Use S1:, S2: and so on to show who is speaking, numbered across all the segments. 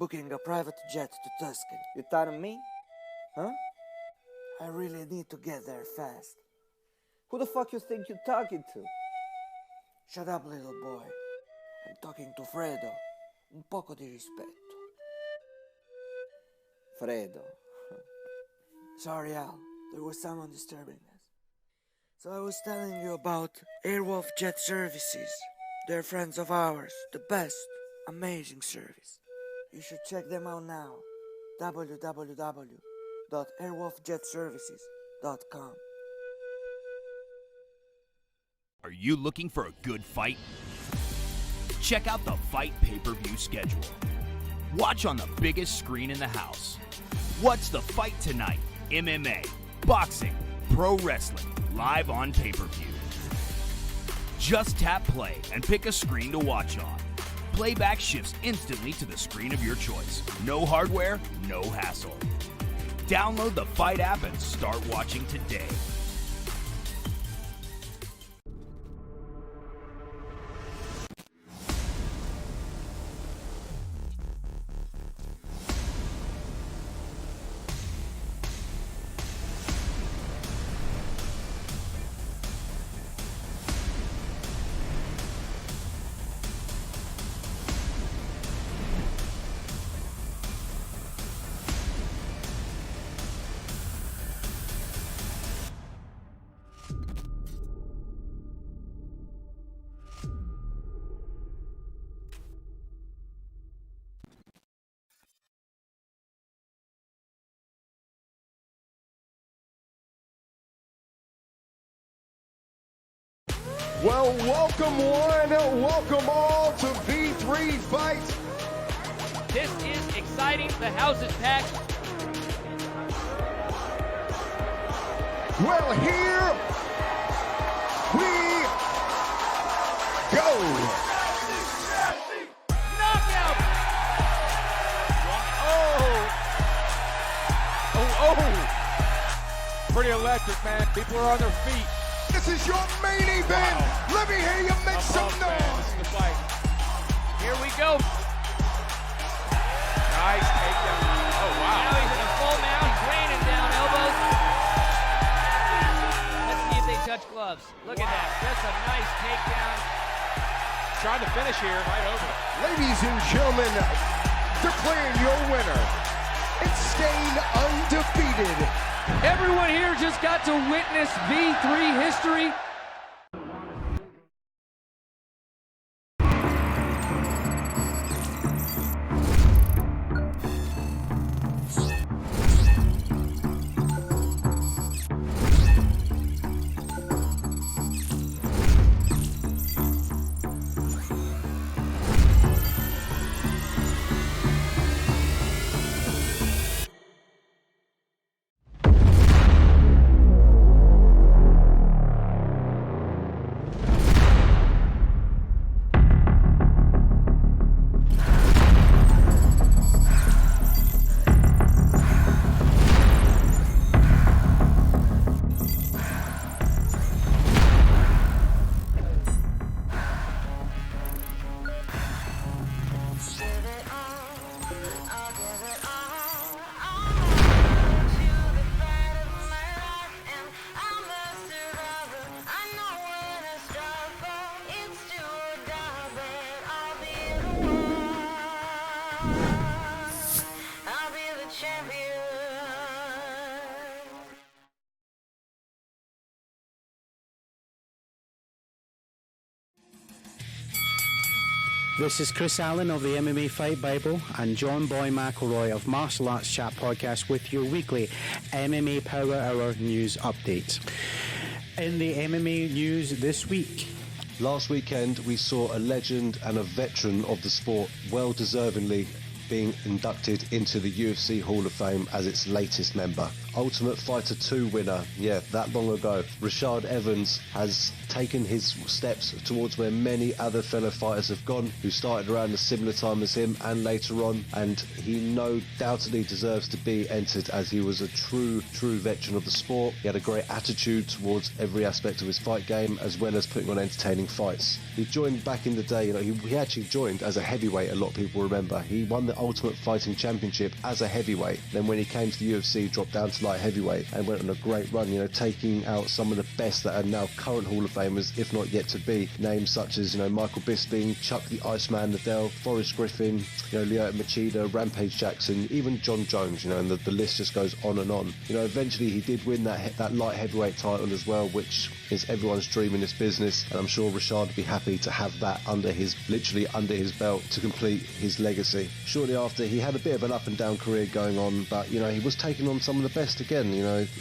S1: booking a private jet to Tuscany.
S2: You thought of me? Huh?
S1: I really need to get there fast.
S2: Who the fuck you think you're talking to?
S1: Shut up, little boy. I'm talking to Fredo. Un poco di rispetto.
S2: Fredo.
S1: Sorry, Al. There was someone disturbing us. So I was telling you about Airwolf Jet Services. They're friends of ours. The best. Amazing service. You should check them out now. www.airwolfjetservices.com.
S3: Are you looking for a good fight? Check out the Fight pay-per-view schedule. Watch on the biggest screen in the house. What's the fight tonight? MMA, boxing, pro wrestling, live on pay-per-view. Just tap play and pick a screen to watch on. Playback shifts instantly to the screen of your choice. No hardware, no hassle. Download the Fight app and start watching today.
S4: Well, welcome one, welcome all to V3 Fights.
S5: This is exciting. The house is packed.
S4: Well, here we go.
S5: Knockout! Oh!
S6: Pretty electric, man. People are on their feet.
S4: This is your main event.
S6: Wow.
S4: Let me hear you make some
S6: Man,
S4: noise.
S6: this is the fight.
S5: Here we go.
S6: Nice takedown. Oh, wow.
S5: Now he's in a full mount. He's raining down elbows. Let's see if they touch gloves. Look at that. Just a nice takedown.
S6: Trying to finish here. Right over.
S4: Ladies and gentlemen, declare your winner. It's staying undefeated.
S5: Everyone here just got to witness V3 history.
S7: This is Chris Allen of the MMA Fight Bible and John Boy McElroy of Martial Arts Chat Podcast with your weekly MMA Power Hour news update. In the MMA news this week.
S8: Last weekend we saw a legend and a veteran of the sport well deservingly being inducted into the UFC Hall of Fame as its latest member. Ultimate Fighter 2 winner. Yeah, that long ago. Rashad Evans has taken his steps towards where many other fellow fighters have gone, who started around a similar time as him and later on, and he no doubtedly deserves to be entered, as he was a true veteran of the sport. He had a great attitude towards every aspect of his fight game, as well as putting on entertaining fights. He joined back in the day, he actually joined as a heavyweight, a lot of people remember. He won the Ultimate Fighting Championship as a heavyweight. Then when he came to the UFC, dropped down to light heavyweight and went on a great run, taking out some of the best that are now current Hall of Famers, if not yet to be. Names such as, Michael Bisping, Chuck the Iceman Liddell, Forrest Griffin, Lyoto Machida, Rampage Jackson, even John Jones, and the list just goes on and on. Eventually he did win that light heavyweight title as well, which is everyone's dream in this business, and I'm sure Rashad would be happy to have that literally under his belt to complete his legacy. Shortly after, he had a bit of an up and down career going on, but he was taking on some of the best again,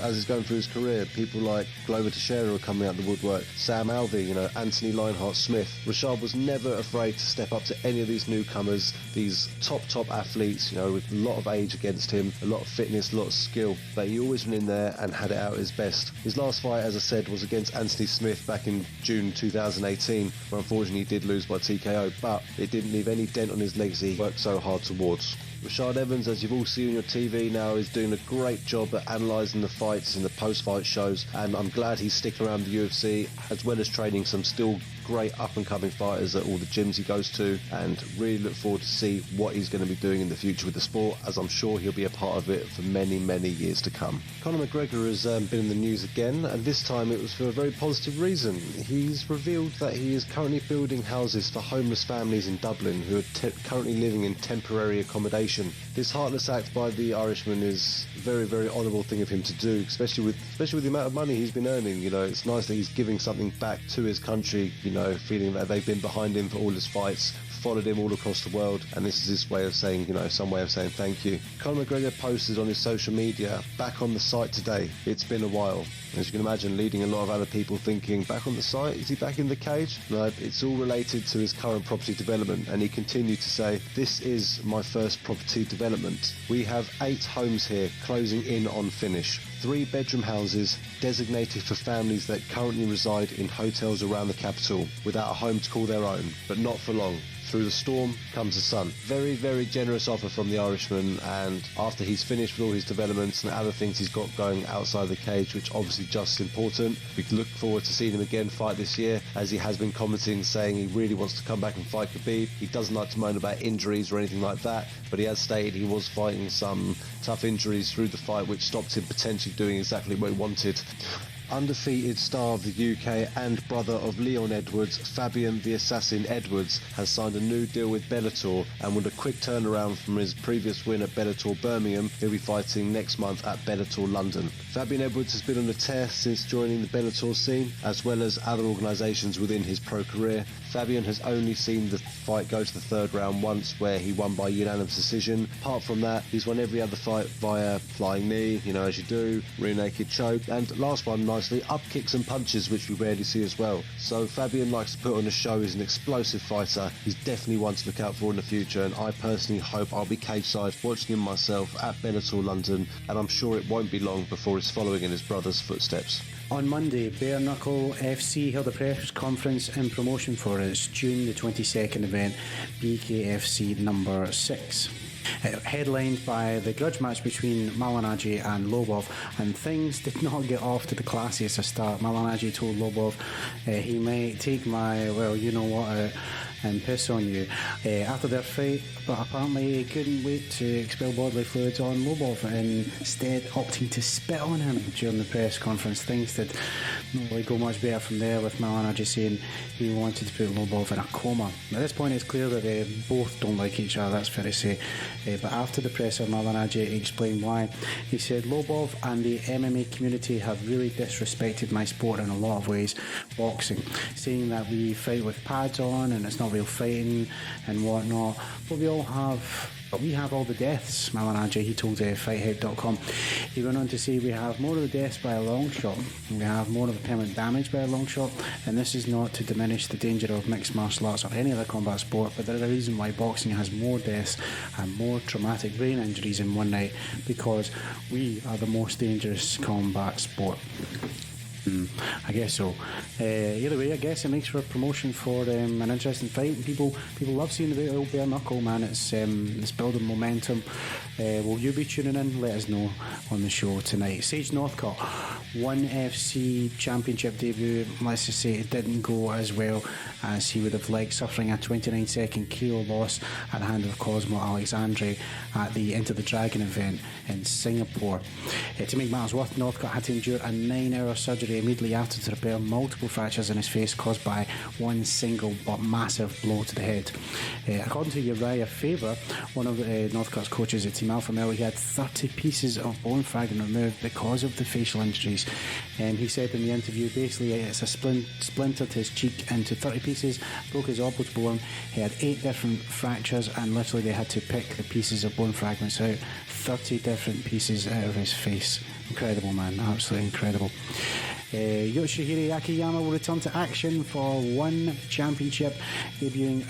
S8: as he's going through his career. People like Glover Teixeira are coming out the woodwork, Sam Alvey, Anthony Lionheart Smith. Rashad was never afraid to step up to any of these newcomers, these top athletes, with a lot of age against him, a lot of fitness, a lot of skill, but he always went in there and had it out his best. His last fight, as I said, was against Anthony Smith back in June 2018, where unfortunately he did lose by TKO, but it didn't leave any dent on his legacy he worked so hard towards. Rashad Evans, as you've all seen on your TV now, is doing a great job at analysing the fights and the post-fight shows, and I'm glad he's sticking around the UFC, as well as training some still great up-and-coming fighters at all the gyms he goes to, and really look forward to see what he's going to be doing in the future with the sport, as I'm sure he'll be a part of it for many years to come. Conor McGregor has been in the news again, and this time it was for a very positive reason. He's revealed that he is currently building houses for homeless families in Dublin who are currently living in temporary accommodation. This heartless act by the Irishman is a very honourable thing of him to do, especially with the amount of money he's been earning. It's nice that he's giving something back to his country, feeling that they've been behind him for all his fights, followed him all across the world, and this is his way of saying, some way of saying thank you. Conor McGregor posted on his social media, back on the site today, it's been a while. As you can imagine, leading a lot of other people thinking, back on the site? Is he back in the cage? No, it's all related to his current property development, and he continued to say, this is my first property development. We have 8 homes here, closing in on finish. 3-bedroom houses designated for families that currently reside in hotels around the capital without a home to call their own, but not for long. Through the storm comes the sun. Very generous offer from the Irishman, and after he's finished with all his developments and other things he's got going outside the cage, which obviously just as important, we look forward to seeing him again fight this year, as he has been commenting, saying he really wants to come back and fight Khabib. He doesn't like to moan about injuries or anything like that, but he has stated he was fighting some tough injuries through the fight, which stopped him potentially doing exactly what he wanted. Undefeated star of the UK and brother of Leon Edwards, Fabian the Assassin Edwards, has signed a new deal with Bellator, and with a quick turnaround from his previous win at Bellator Birmingham, he'll be fighting next month at Bellator London. Fabian Edwards has been on a tear since joining the Bellator scene, as well as other organisations within his pro career. Fabian has only seen the fight go to the 3rd round once, where he won by unanimous decision. Apart from that, he's won every other fight via flying knee, as you do, rear naked choke, and last one, nicely, up kicks and punches, which we rarely see as well. So Fabian likes to put on a show. He's an explosive fighter. He's definitely one to look out for in the future, and I personally hope I'll be cage-side watching him myself at Bellator London, and I'm sure it won't be long before he's following in his brother's footsteps.
S7: On Monday, Bare Knuckle FC held a press conference in promotion for its June the 22nd event, BKFC number 6. Headlined by the grudge match between Malignaggi and Lobov, and things did not get off to the classiest of start. Malignaggi told Lobov he might take my, out and piss on you after their fight, but apparently he couldn't wait to expel bodily fluids on Lobov, and instead opting to spit on him during the press conference. Things did not really go much better from there, with Malignaggi saying he wanted to put Lobov in a coma. At this point it's clear that they both don't like each other, that's fair to say, but after the presser, Malignaggi explained why. He said, Lobov and the MMA community have really disrespected my sport in a lot of ways, boxing, saying that we fight with pads on and it's not real fighting and whatnot, but we all have We have all the deaths, Malanaja, he told FightHead.com. He went on to say we have more of the deaths by a long shot. We have more of the permanent damage by a long shot, and this is not to diminish the danger of mixed martial arts or any other combat sport, but there is a reason why boxing has more deaths and more traumatic brain injuries in one night, because we are the most dangerous combat sport. I guess so. Either way, I guess it makes for a promotion for an interesting fight. People love seeing the old bare knuckle, man. It's building momentum. Will you be tuning in? Let us know on the show tonight. Sage Northcutt, ONE FC Championship debut. Let's just say it didn't go as well as he would have liked, suffering a 29-second KO loss at the hand of Cosmo Alexandre at the Enter the Dragon event in Singapore. To make matters worse, Northcutt had to endure a 9-hour surgery immediately after to repair multiple fractures in his face caused by one single but massive blow to the head. According to Uriah Faber, one of Northcutt's coaches at Team Alpha Male, he had 30 pieces of bone fragment removed because of the facial injuries. He said in the interview, basically it's a splintered his cheek into 30 pieces, broke his orbital bone. He had 8 different fractures, and literally they had to pick the pieces of bone fragments out, 30 different pieces out of his face. Incredible, man, absolutely incredible. Yoshihiro Akiyama will return to action for ONE Championship, debuting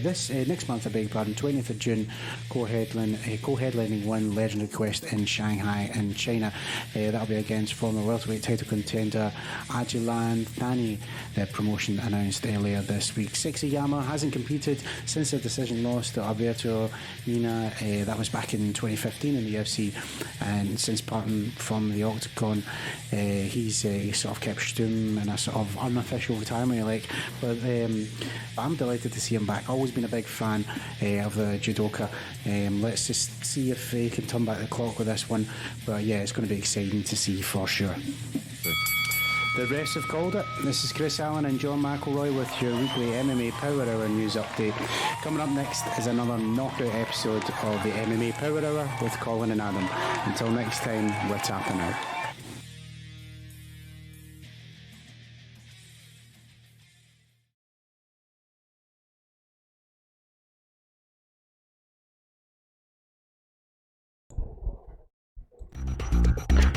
S7: this next month, 20th of June, co-headlining ONE Legendary Quest in Shanghai in China. That'll be against former welterweight title contender Ajilan Thani, the promotion announced earlier this week. Sexyama hasn't competed since the decision loss to Alberto Mina, that was back in 2015 in the UFC, and since parting from the Octagon, he's sort of kept stum in a sort of unofficial retirement, but I'm delighted to see him back. Always been a big fan of the judoka. Let's just see if he can turn back the clock with this one, but yeah, it's going to be exciting to see for sure. The rest have called it. This is Chris Allen and John McElroy with your weekly MMA Power Hour news update. Coming up next is another knockout episode of the MMA Power Hour with Colin and Adam. Until next time, we're tapping out.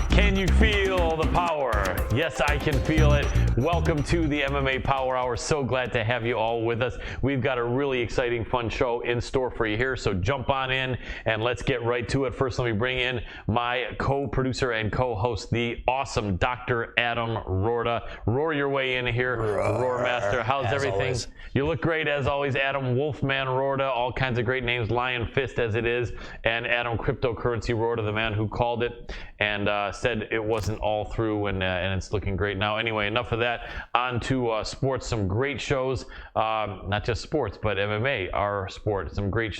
S9: Can you feel the power? Yes, I can feel it. Welcome to the MMA Power Hour. So glad to have you all with us. We've got a really exciting, fun show in store for you here, so jump on in and let's get right to it. First, let me bring in my co-producer and co-host, the awesome Dr. Adam Rorda. Roar your way in here, Roar Master. How's everything? Always. You look great as always, Adam Wolfman Rorda, all kinds of great names, Lion Fist as it is, and Adam Cryptocurrency Rorda, the man who called it and said it wasn't all through, and it's looking great now. Anyway, enough of that. On to sports. Some great shows, not just sports, but MMA, our sport. Some great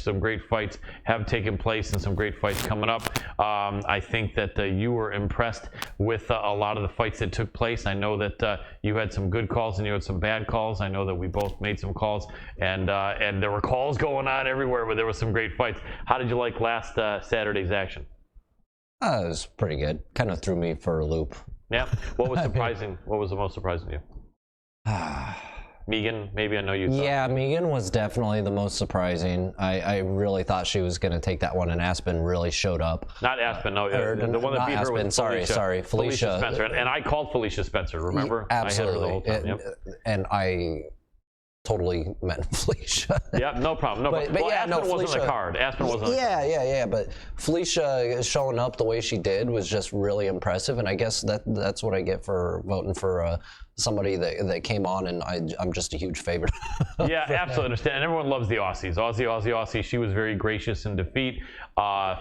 S9: fights have taken place, and some great fights coming up. I think that you were impressed with a lot of the fights that took place. I know that you had some good calls and you had some bad calls. I know that we both made some calls, and there were calls going on everywhere, but there were some great fights. How did you like last Saturday's action?
S10: It was pretty good. Kind of threw me for a loop.
S9: Yeah. What was surprising? What was the most surprising to you? Megan, maybe I know you thought.
S10: Yeah, Megan was definitely the most surprising. I really thought she was going to take that one, and Aspen really showed up.
S9: Not Aspen, no. The one that beat her was Felicia Spencer. And I called Felicia Spencer, remember?
S10: Absolutely.
S9: I had her the whole time. Yep.
S10: And I totally meant Felicia.
S9: Yeah, no problem. But well, yeah, Aspen wasn't on the card. Aspen wasn't.
S10: Yeah. But Felicia showing up the way she did was just really impressive, and I guess that's what I get for voting for somebody that came on, and I'm just a huge favorite.
S9: Yeah, absolutely understand. And everyone loves the Aussies. Aussie. She was very gracious in defeat.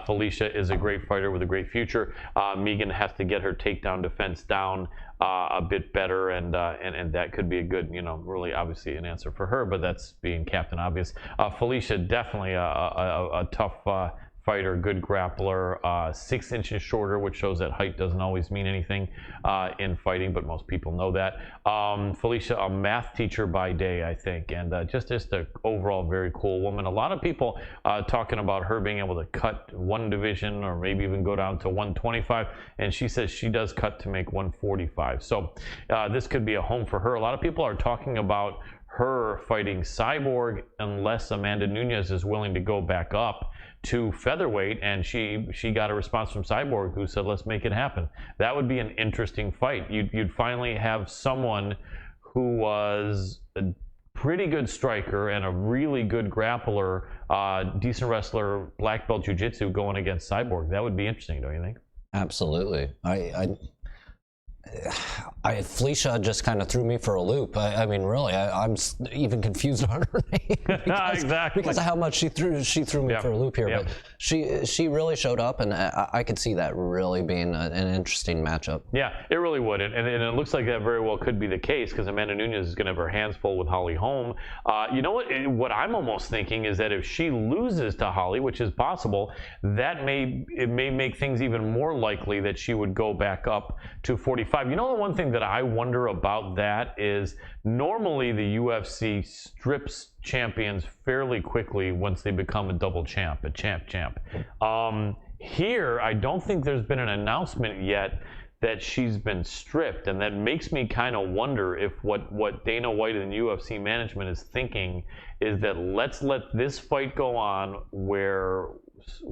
S9: Felicia is a great fighter with a great future. Megan has to get her takedown defense down a bit better, and that could be a good, really obviously an answer for her, but that's being Captain Obvious. Felicia, definitely a tough fighter, good grappler, 6 inches shorter, which shows that height doesn't always mean anything in fighting, but most people know that. Felicia, a math teacher by day, I think, and just an overall very cool woman. A lot of people talking about her being able to cut one division or maybe even go down to 125, and she says she does cut to make 145. So this could be a home for her. A lot of people are talking about her fighting Cyborg unless Amanda Nunes is willing to go back up to featherweight, and she got a response from Cyborg who said, let's make it happen. That would be an interesting fight. You'd finally have someone who was a pretty good striker and a really good grappler, decent wrestler, black belt jiu-jitsu going against Cyborg. That would be interesting, don't you think?
S10: Absolutely. Felicia just kind of threw me for a loop. I mean, really, I'm even confused on her name because of how much she threw me for a loop here. But she really showed up, and I could see that really being an interesting matchup.
S9: Yeah, it really would, and it looks like that very well could be the case because Amanda Nunes is going to have her hands full with Holly Holm. You know what I'm almost thinking is that if she loses to Holly, which is possible, it may make things even more likely that she would go back up to 45. You know, the one thing that I wonder about that is normally the UFC strips champions fairly quickly once they become a double champ, a champ. Here, I don't think there's been an announcement yet that she's been stripped, and that makes me kind of wonder if what Dana White and UFC management is thinking is that let's let this fight go on where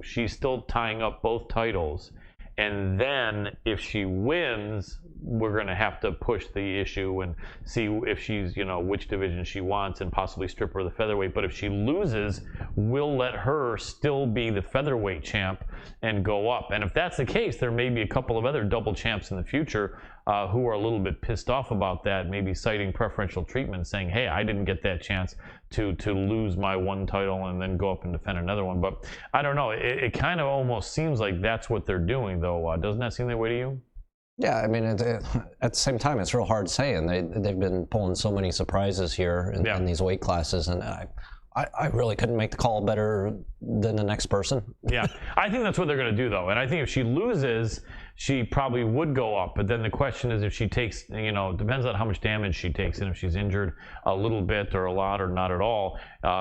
S9: she's still tying up both titles, and then if she wins, we're going to have to push the issue and see if she's, which division she wants and possibly strip her of the featherweight. But if she loses, we'll let her still be the featherweight champ and go up. And if that's the case, there may be a couple of other double champs in the future who are a little bit pissed off about that, maybe citing preferential treatment, saying, hey, I didn't get that chance to lose my one title and then go up and defend another one. But I don't know. It kind of almost seems like that's what they're doing, though. Doesn't that seem that way to you?
S10: Yeah, I mean, at the same time, it's real hard saying. They've been pulling so many surprises here in these weight classes, and I really couldn't make the call better than the next person.
S9: Yeah, I think that's what they're going to do, though. And I think if she loses, she probably would go up. But then the question is if she takes, depends on how much damage she takes and if she's injured a little bit or a lot or not at all,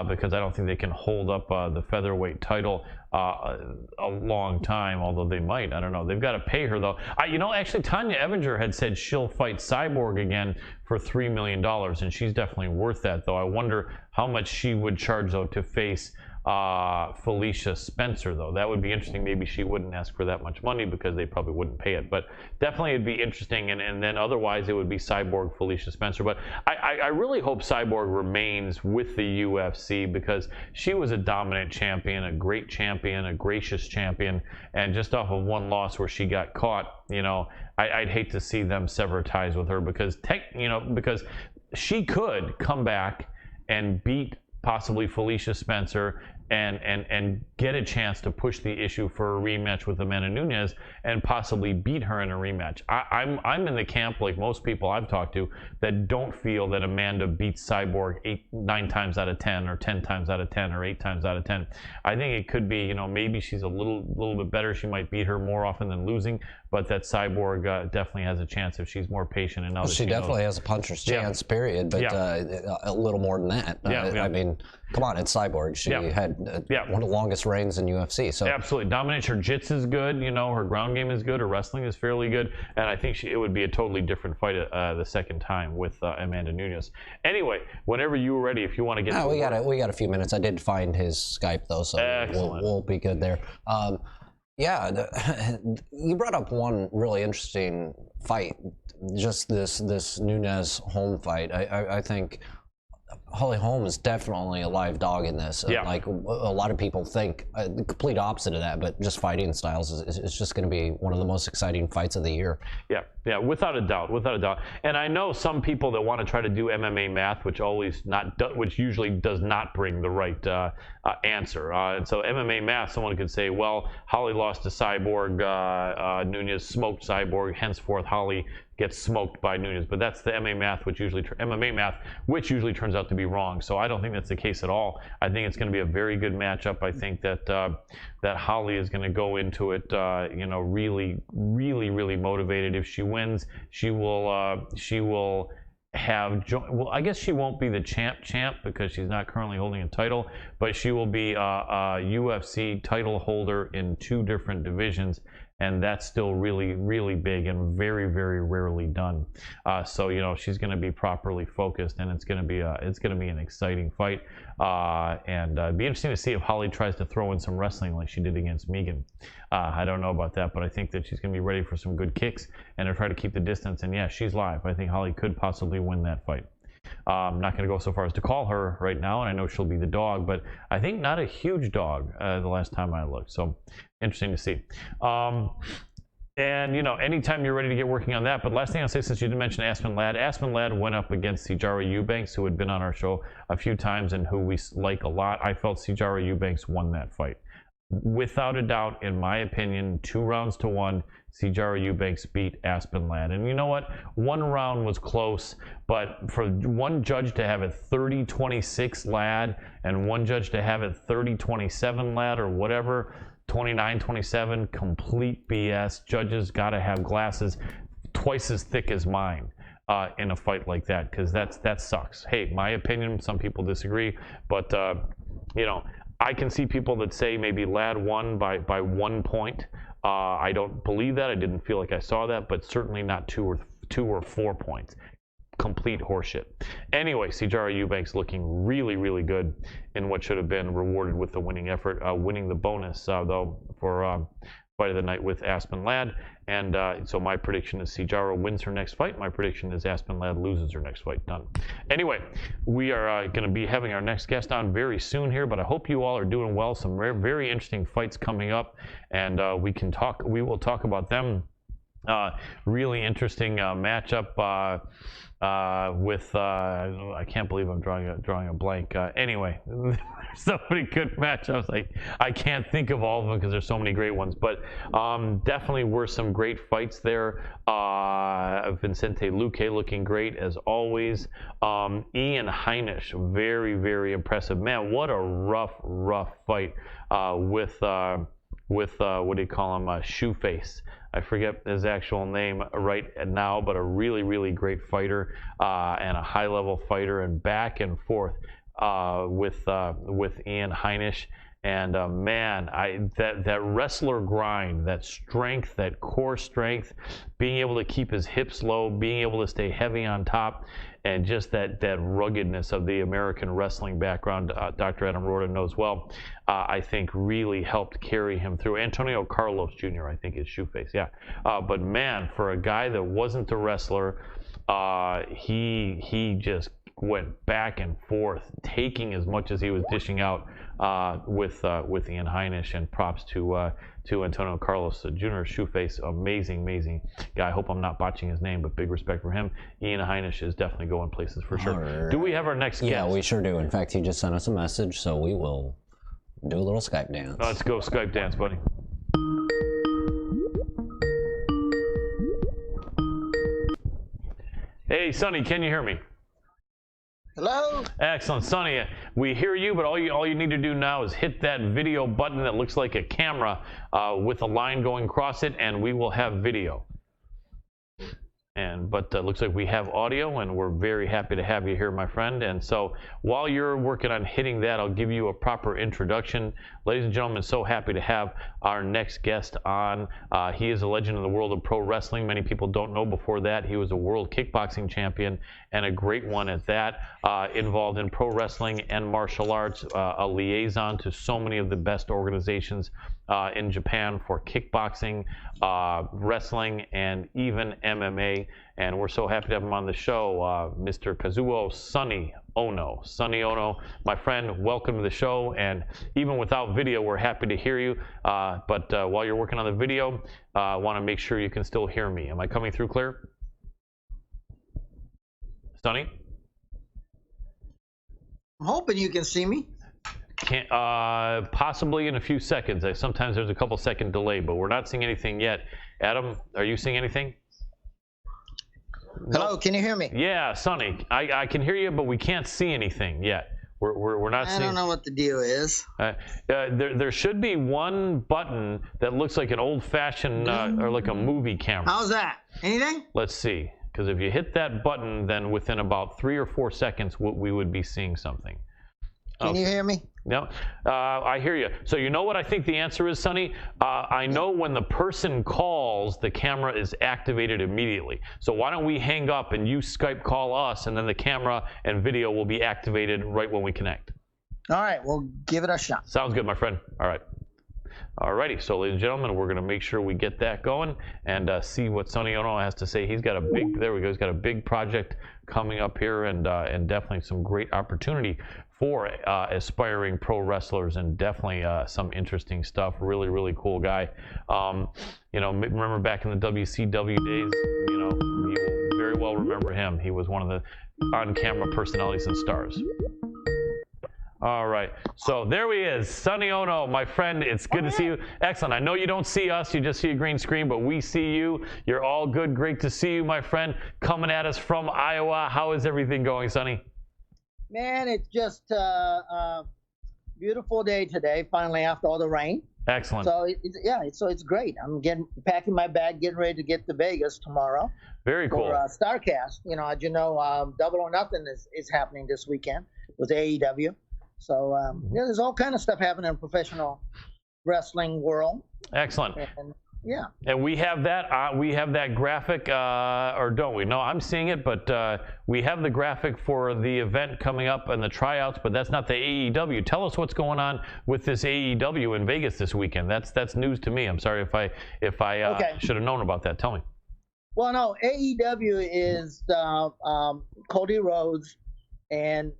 S9: because I don't think they can hold up the featherweight title a long time, although they might. I don't know. They've got to pay her, though. Actually, Tanya Evinger had said she'll fight Cyborg again for $3 million, and she's definitely worth that, though. I wonder how much she would charge, though, to face Felicia Spencer, though. That would be interesting. Maybe she wouldn't ask for that much money because they probably wouldn't pay it. But definitely it'd be interesting, and then otherwise it would be Cyborg, Felicia Spencer. But I really hope Cyborg remains with the UFC because she was a dominant champion, a great champion, a gracious champion, and just off of one loss where she got caught, I'd hate to see them sever ties with her because she could come back and beat possibly Felicia Spencer and get a chance to push the issue for a rematch with Amanda Nunes and possibly beat her in a rematch. I'm in the camp, like most people I've talked to, that don't feel that Amanda beats Cyborg 9 times out of 10 or 10 times out of 10 or 8 times out of 10. I think it could be, maybe she's a little bit better. She might beat her more often than losing, but that Cyborg definitely has a chance if she's more patient. And
S10: she definitely has a puncher's chance, period, but a little more than that. I mean, come on, it's Cyborg. She had one of the longest reigns in UFC. So
S9: absolutely dominates. Her jiu-jitsu is good. Her ground game is good. Her wrestling is fairly good, and I think it would be a totally different fight the second time with Amanda Nunes. Anyway, whenever you were ready, if you want to get,
S10: we got a few minutes. I did find his Skype though, so we'll be good there. You brought up one really interesting fight, just this Nunes Holm fight. I think Holly Holm is definitely a live dog in this.
S9: Yeah.
S10: Like a lot of people think the complete opposite of that, but just fighting styles is just going to be one of the most exciting fights of the year.
S9: Yeah, without a doubt. And I know some people that want to try to do MMA math, which usually does not bring the right answer. And so MMA math, someone could say, well, Holly lost to Cyborg, Nunes smoked Cyborg, henceforth Holly gets smoked by Nunes. But that's the MMA math, which usually turns out to be wrong. So I don't think that's the case at all. I think it's going to be a very good matchup. I think that Holly is going to go into it, really, really, really motivated. If she wins, she will have. Well, I guess she won't be the champ because she's not currently holding a title, but she will be a UFC title holder in 2 different divisions. and that's still really, really big and very, very rarely done. So you know, she's going to be properly focused, and it's going to be an exciting fight. And it'd be interesting to see if Holly tries to throw in some wrestling like she did against Megan. I don't know about that, but I think that she's going to be ready for some good kicks and to try to keep the distance. And yeah, she's live. I think Holly could possibly win that fight. I'm not going to go so far as to call her right now, and I know she'll be the dog, but I think not a huge dog the last time I looked. So interesting to see. And, you know, anytime you're ready to get working on that. But last thing I'll say, since you didn't mention Aspen Ladd went up against Sijara Eubanks, who had been on our show a few times and who we like a lot. I felt Sijara Eubanks won that fight. Without a doubt, in my opinion, 2 rounds to 1, Sijara Eubanks beat Aspen Ladd. And you know what? 1 round was close, but for one judge to have it 30-26 Ladd and one judge to have it 30-27 Ladd or whatever, 29-27, complete BS. Judges got to have glasses twice as thick as mine in a fight like that, because that sucks. Hey, my opinion, some people disagree, but you know, I can see people that say maybe Ladd won by 1 point. I don't believe that. I didn't feel like I saw that, but certainly not 2 or 4 points. Complete horseshit. Anyway, Sijara Eubanks looking really, really good in what should have been rewarded with the winning effort, winning the bonus though for fight of the night with Aspen Ladd. And so my prediction is Sijara wins her next fight. My prediction is Aspen Ladd loses her next fight. Done. Anyway, we are going to be having our next guest on very soon here, but I hope you all are doing well. Some very interesting fights coming up, and we will talk about them. Really interesting matchup with I can't believe I'm drawing a blank. Anyway, there's so many good matchups. I can't think of all of them because there's so many great ones. But definitely were some great fights there. Vicente Luque looking great as always. Ian Heinisch, very impressive. Man, what a rough fight with what do you call him? Shoeface. I forget his actual name right now, but a really great fighter and a high-level fighter, and back and forth with Ian Heinisch. And man, that wrestler grind, that strength, that core strength, being able to keep his hips low, being able to stay heavy on top, and just that ruggedness of the American wrestling background, Dr. Adam Rorta knows well, I think really helped carry him through. Antonio Carlos Jr., I think, is Shoeface, yeah. But man, for a guy that wasn't a wrestler, he just went back and forth, taking as much as he was dishing out with Ian Heinisch, and props to Antonio Carlos Jr. Shoeface, amazing guy. I hope I'm not botching his name, but big respect for him. Ian Heinisch is definitely going places for sure. Right. Do we have our next guest?
S10: Yeah, we sure do. In fact, he just sent us a message, so we will do a little Skype dance.
S9: Let's go Skype dance, buddy. Hey, Sonny, can you hear me?
S11: Hello?
S9: Excellent. Sonny, we hear you, but all you need to do now is hit that video button that looks like a camera with a line going across it, and we will have video. But looks like we have audio, and we're very happy to have you here, my friend. And so while you're working on hitting that, I'll give you a proper introduction. Ladies and gentlemen, so happy to have our next guest on. He is a legend in the world of pro wrestling. Many people don't know before that he was a world kickboxing champion, and a great one at that, involved in pro wrestling and martial arts, a liaison to so many of the best organizations in Japan for kickboxing, wrestling, and even MMA. And we're so happy to have him on the show, Mr. Kazuo Sonny Ono. Sonny Ono, my friend, welcome to the show. And even without video, we're happy to hear you. But while you're working on the video, I want to make sure you can still hear me. Am I coming through clear? Sonny?
S11: I'm hoping you can see me.
S9: Can't, possibly in a few seconds. Sometimes there's a couple second delay, but we're not seeing anything yet. Adam, are you seeing anything?
S11: Hello, can you hear me?
S9: Yeah, Sonny, I can hear you, but we can't see anything yet. We're not seeing.
S11: I don't know what the deal is.
S9: There should be one button that looks like an old-fashioned or like a movie camera.
S11: How's that? Anything?
S9: Let's see, because if you hit that button, then within about 3 or 4 seconds, we would be seeing something.
S11: Can you hear me?
S9: No, I hear you. So you know what I think the answer is, Sonny? I know when the person calls, the camera is activated immediately. So why don't we hang up and you Skype call us, and then the camera and video will be activated right when we connect.
S11: All right, we'll give it a shot.
S9: Sounds good, my friend. All right. Alrighty, so ladies and gentlemen, we're going to make sure we get that going and see what Sonny Ono has to say. He's got a big, there we go, he's got a big project coming up here, and definitely some great opportunity for aspiring pro wrestlers, and definitely some interesting stuff. Really, really cool guy. You know, remember back in the WCW days, you know, you will very well remember him. He was one of the on-camera personalities and stars. All right, so there he is, Sonny Ono, my friend. It's good to see you. Excellent. I know you don't see us, you just see a green screen, but we see you. You're all good. Great to see you, my friend. Coming at us from Iowa. How is everything going, Sonny?
S11: Man, it's just a beautiful day today, finally, after all the rain.
S9: Excellent.
S11: So, it's great. I'm packing my bag, getting ready to get to Vegas tomorrow.
S9: Very cool.
S11: For StarCast. You know, as you know, Double or Nothing is happening this weekend with AEW. So, yeah, there's all kind of stuff happening in the professional wrestling world.
S9: Excellent.
S11: And, yeah.
S9: And we have that graphic, or don't we? No, I'm seeing it, but we have the graphic for the event coming up and the tryouts, but that's not the AEW. Tell us what's going on with this AEW in Vegas this weekend. That's news to me. I'm sorry if I should have known about that. Tell me.
S11: Well, no, AEW is Cody Rhodes and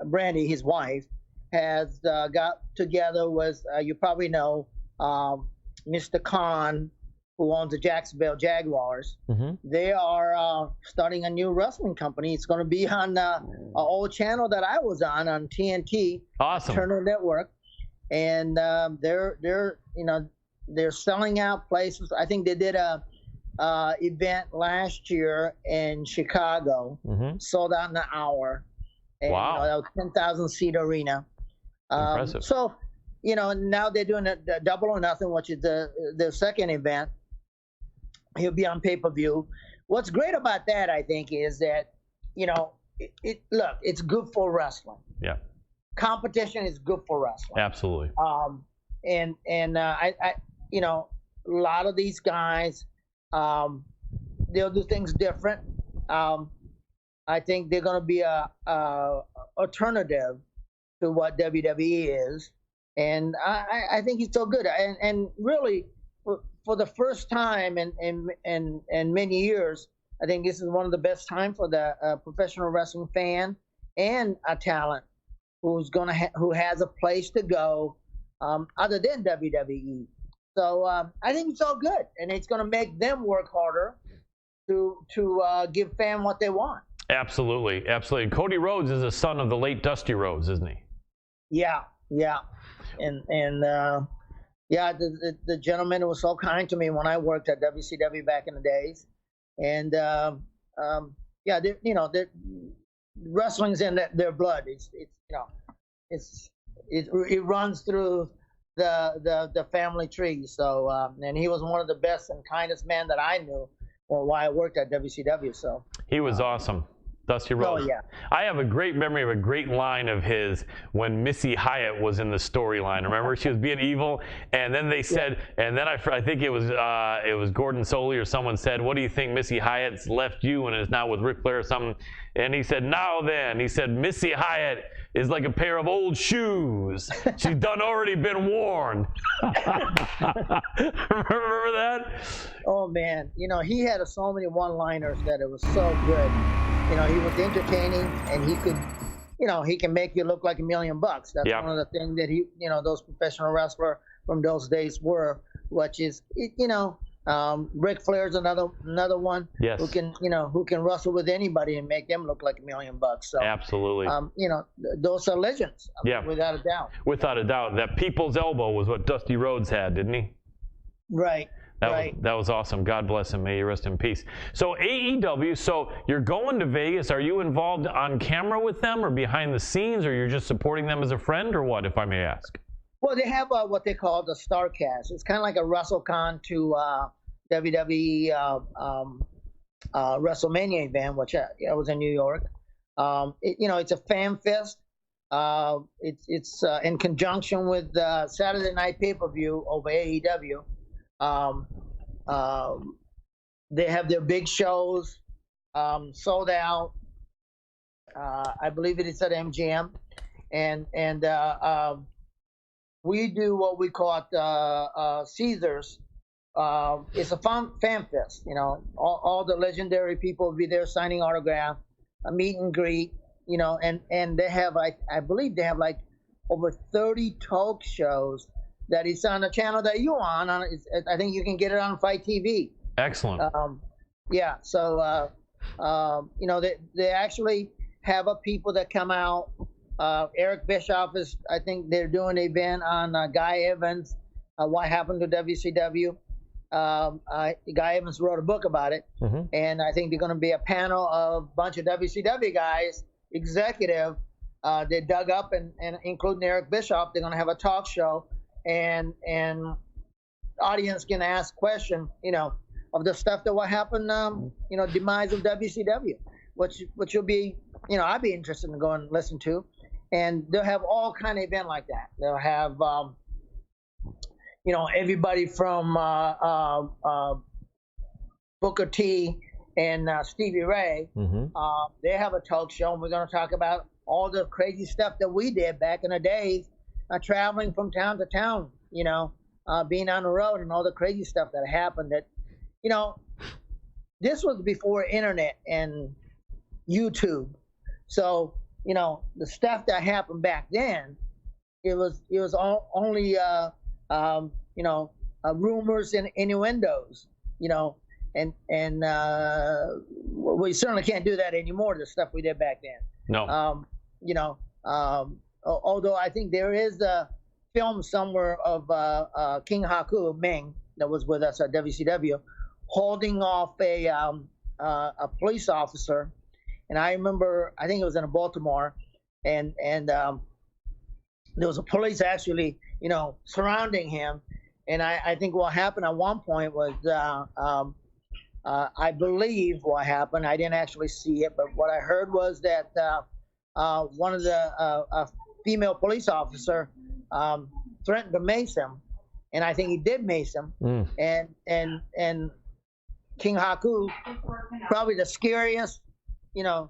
S11: Brandy, his wife, has got together with, you probably know, Mr. Khan, who owns the Jacksonville Jaguars.
S9: Mm-hmm.
S11: They are starting a new wrestling company. It's going to be on an old channel that I was on TNT,
S9: awesome,
S11: Turner Network, and they're selling out places. I think they did a event last year in Chicago, sold out in an hour. And,
S9: wow.
S11: That was 10,000 seat arena.
S9: Impressive.
S11: So, now they're doing the Double or Nothing, which is the second event. He'll be on pay-per-view. What's great about that, I think, is that, look, it's good for wrestling.
S9: Yeah.
S11: Competition is good for wrestling.
S9: Absolutely.
S11: And I a lot of these guys, they'll do things different. I think they're going to be a alternative to what WWE is, and I think he's so good. And really, for the first time in many years, I think this is one of the best times for the professional wrestling fan and a talent who has a place to go other than WWE. So I think it's all good, and it's going to make them work harder to give fans what they want.
S9: Absolutely, absolutely. Cody Rhodes is a son of the late Dusty Rhodes, isn't he?
S11: Yeah, and the gentleman who was so kind to me when I worked at WCW back in the days, and wrestling's in their blood. It runs through the family tree. So and he was one of the best and kindest men that I knew while I worked at WCW. So
S9: he was awesome. Dusty Rhodes.
S11: Oh, yeah.
S9: I have a great memory of a great line of his when Missy Hyatt was in the storyline. Remember, she was being evil, and then they said, and then I think it was Gordon Soley or someone said, "What do you think Missy Hyatt's left you and is now with Ric Flair or something?" And he said, "Now then," he said, "Missy Hyatt is like a pair of old shoes. She's done already been worn." Remember that?
S11: Oh man, he had so many one-liners that it was so good. He was entertaining, and he could, he can make you look like $1 million. That's one of the things that he, those professional wrestlers from those days were, which is, Ric Flair's another one.
S9: Yes.
S11: Who can wrestle with anybody and make them look like $1 million. So
S9: absolutely.
S11: Those are legends. Without a doubt.
S9: Without a doubt, that people's elbow was what Dusty Rhodes had, didn't he?
S11: Right.
S9: That was awesome. God bless him. May you rest in peace. So AEW, so you're going to Vegas. Are you involved on camera with them or behind the scenes, or you're just supporting them as a friend, or what, if I may ask?
S11: Well, they have what they call the StarCast. It's kind of like a WrestleCon to WWE WrestleMania event, which I was in New York. It's a fan fest. It's in conjunction with Saturday Night Pay-Per-View over AEW. They have their big shows sold out. I believe it is at MGM, and we do what we call it Caesars. It's a fan fest. You know, all the legendary people will be there signing autograph, a meet and greet. You know, and they have I believe they have like over 30 talk shows that is on the channel that you're on. I think you can get it on Fight TV.
S9: Excellent.
S11: Yeah. So you know, they actually have people that come out. Eric Bischoff is, I think they're doing an event on Guy Evans, what happened to WCW. Guy Evans wrote a book about it, and I think they're going to be a panel of a bunch of WCW guys, executive. They dug up and including Eric Bischoff. They're going to have a talk show, and audience can ask questions, you know, of the stuff that will happen, you know, demise of WCW, which will be, you know, I'd be interested in going and listen to. And they'll have all kind of event like that. They'll have, you know, everybody from Booker T and Stevie Ray. They have a talk show, and we're going to talk about all the crazy stuff that we did back in the days, traveling from town to town, you know, being on the road and all the crazy stuff that happened. That, you know, this was before internet and YouTube. So, you know, the stuff that happened back then, it was only you know, rumors and innuendos, you know, and we certainly can't do that anymore, the stuff we did back then.
S9: No.
S11: You know, although I think there is a film somewhere of King Haku Ming that was with us at WCW holding off a police officer. And I remember, I think it was in Baltimore, and there was a police actually, you know, surrounding him. And I think what happened at one point was, I believe what happened, I didn't actually see it, but what I heard was that one of the female police officer threatened to mace him, and I think he did mace him. And King Haku, probably the scariest, you know,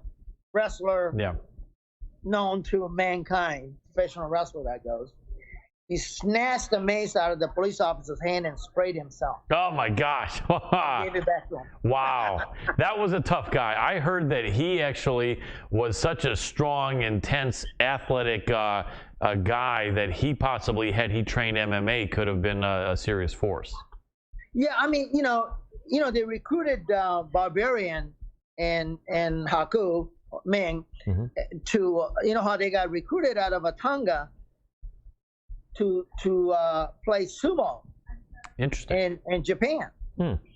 S11: wrestler known to mankind, professional wrestler that goes. He snatched the mace out of the police officer's hand and sprayed himself.
S9: Oh my gosh.
S11: Gave it back to him.
S9: Wow. That was a tough guy. I heard that he actually was such a strong, intense, athletic guy that he possibly, had he trained MMA, could have been a serious force.
S11: Yeah, I mean, you know, they recruited Barbarian and Haku Ming to, you know, how they got recruited out of Atanga to play sumo.
S9: Interesting.
S11: In Japan.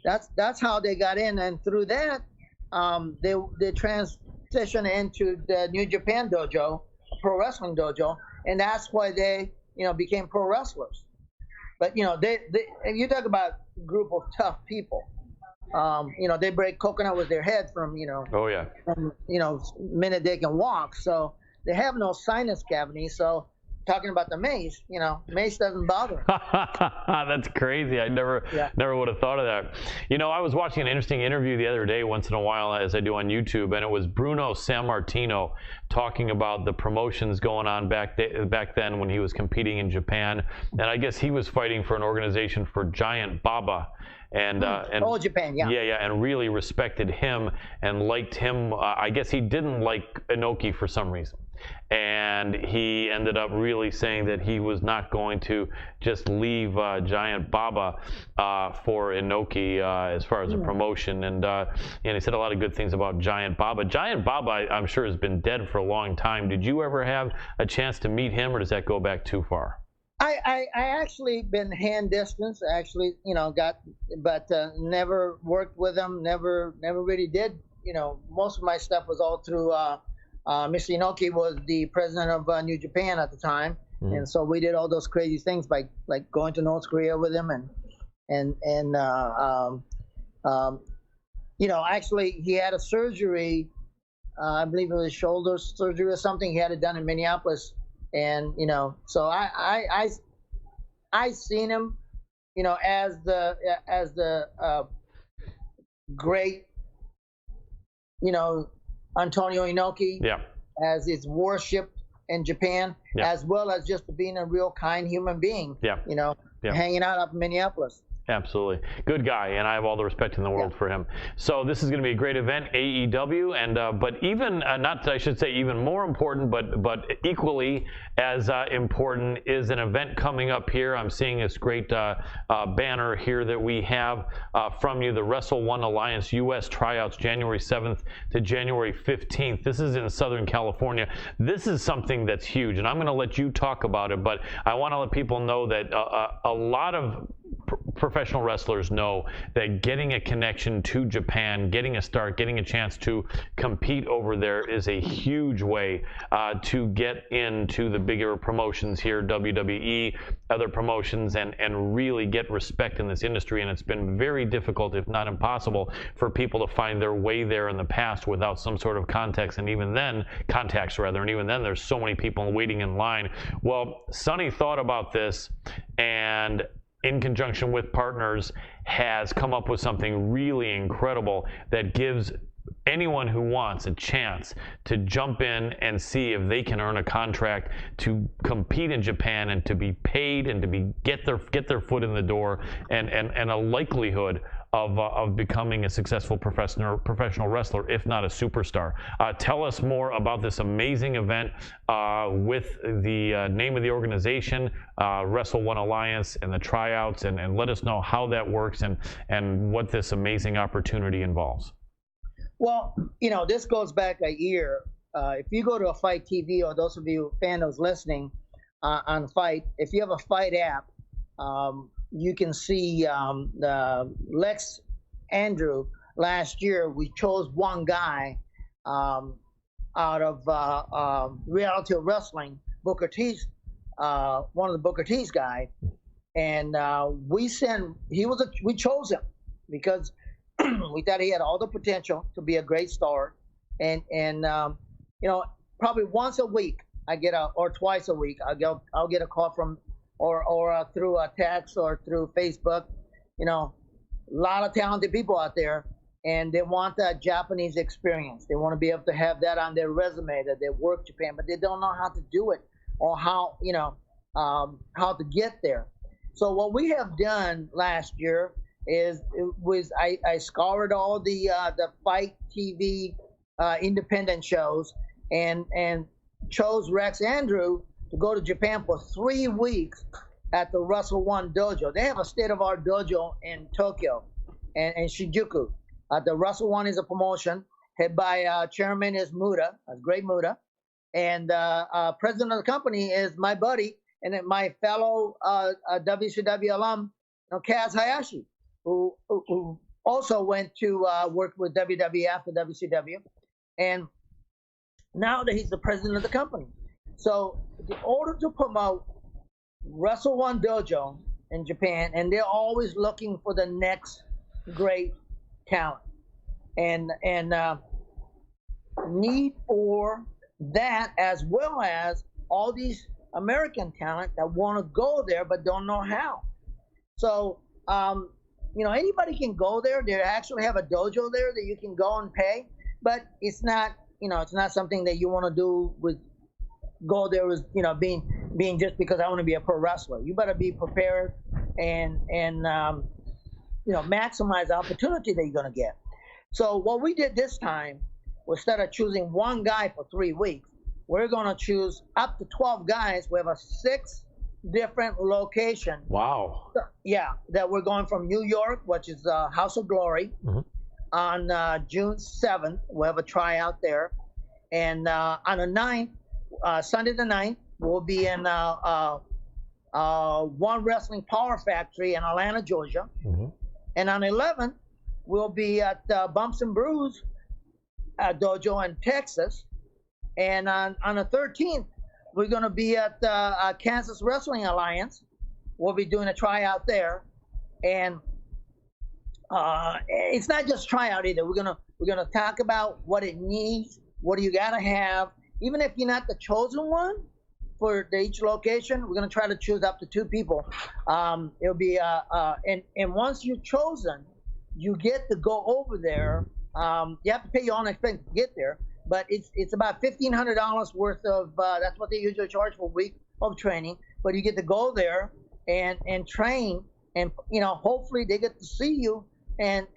S11: That's how they got in, and through that they transitioned into the New Japan dojo, pro wrestling dojo, and that's why they, you know, became pro wrestlers. But you know, they you talk about a group of tough people. You know, they break coconut with their head from, you know, from, you know, minute they can walk. So they have no sinus cavity. So talking about the mace, you know, mace doesn't bother.
S9: That's crazy. I never would have thought of that. You know, I was watching an interesting interview the other day, once in a while, as I do on YouTube, and it was Bruno Sammartino talking about the promotions going on back then when he was competing in Japan. And I guess he was fighting for an organization for Giant Baba. And
S11: all Japan,
S9: and really respected him and liked him. I guess he didn't like Inoki for some reason, and he ended up really saying that he was not going to just leave Giant Baba for Inoki as far as a promotion. And he said a lot of good things about Giant Baba. Giant Baba, I'm sure, has been dead for a long time. Did you ever have a chance to meet him, or does that go back too far?
S11: I actually been hand distance, actually, you know, but never worked with him, never really did. You know, most of my stuff was all through, Mr. Inoki was the president of New Japan at the time. And so we did all those crazy things, by like going to North Korea with him and you know, actually he had a surgery, I believe it was shoulder surgery or something. He had it done in Minneapolis And so I seen him, as the great, Antonio Inoki, as is worshipped in Japan, as well as just being a real kind human being, hanging out up in Minneapolis.
S9: Absolutely. Good guy, and I have all the respect in the world for him. So this is going to be a great event, AEW, and but even, I should say even more important, but equally as important is an event coming up here. I'm seeing this great banner here that we have from you, the Wrestle One Alliance U.S. Tryouts, January 7th to January 15th. This is in Southern California. This is something that's huge, and I'm going to let you talk about it, but I want to let people know that a lot of professional wrestlers know that getting a connection to Japan, getting a start, getting a chance to compete over there is a huge way to get into the bigger promotions here, WWE, other promotions, and really get respect in this industry. And it's been very difficult, if not impossible, for people to find their way there in the past without some sort of context, and even then, there's so many people waiting in line. Well, Sonny thought about this, and in conjunction with partners, has come up with something really incredible that gives anyone who wants a chance to jump in and see if they can earn a contract to compete in Japan and to be paid and to get their foot in the door and a likelihood of becoming a successful professional wrestler, if not a superstar. Tell us more about this amazing event with the name of the organization, Wrestle One Alliance, and the tryouts, and let us know how that works and what this amazing opportunity involves.
S11: Well, this goes back a year. If you go to a Fight TV, or those of you fans listening on Fight, if you have a Fight app, you can see Lex Andrew. Last year, we chose one guy out of Reality of Wrestling, Booker T's, one of the Booker T's guys, and we chose him because we thought he had all the potential to be a great star, and probably once a week or twice a week I'll get a call from or through a text or through Facebook. A lot of talented people out there, and they want that Japanese experience. They want to be able to have that on their resume that they work Japan, but they don't know how to do it or how to get there. So what we have done last year I scoured all the Fight TV independent shows and chose Rex Andrew to go to Japan for 3 weeks at the Wrestle One dojo. They have a state-of-art dojo in Tokyo and Shinjuku. The Wrestle One is a promotion head by chairman is Muda, great Muda, and president of the company is my buddy and my fellow WCW alum, Kaz Hayashi, who also went to work with WWE after WCW, and now that he's the president of the company. So in order to promote Wrestle One Dojo in Japan, and they're always looking for the next great talent, and need for that, as well as all these American talent that want to go there but don't know how. So anybody can go there. They actually have a dojo there that you can go and pay, but it's not something that you want to do go there with being just because I want to be a pro wrestler. You better be prepared and maximize the opportunity that you're going to get. So what we did this time was, instead of choosing one guy for 3 weeks, we're going to choose up to 12 guys. We have a 6 different location.
S9: Wow.
S11: Yeah, that we're going from New York, which is House of Glory, on June 7th. We'll have a tryout there. And on the 9th, Sunday the 9th, we'll be in One Wrestling Power Factory in Atlanta, Georgia. And on the 11th, we'll be at Bumps and Brews Dojo in Texas. And on the 13th, we're going to be at Kansas Wrestling Alliance. We'll be doing a tryout there, and it's not just tryout either. We're gonna talk about what it needs. What do you got to have? Even if you're not the chosen one, for each location. We're going to try to choose up to 2 people. It'll be and once you're chosen, you get to go over there. You have to pay your own expense to get there, but it's about $1,500 worth of. That's what they usually charge for a week of training. But you get to go there and train, and hopefully they get to see you and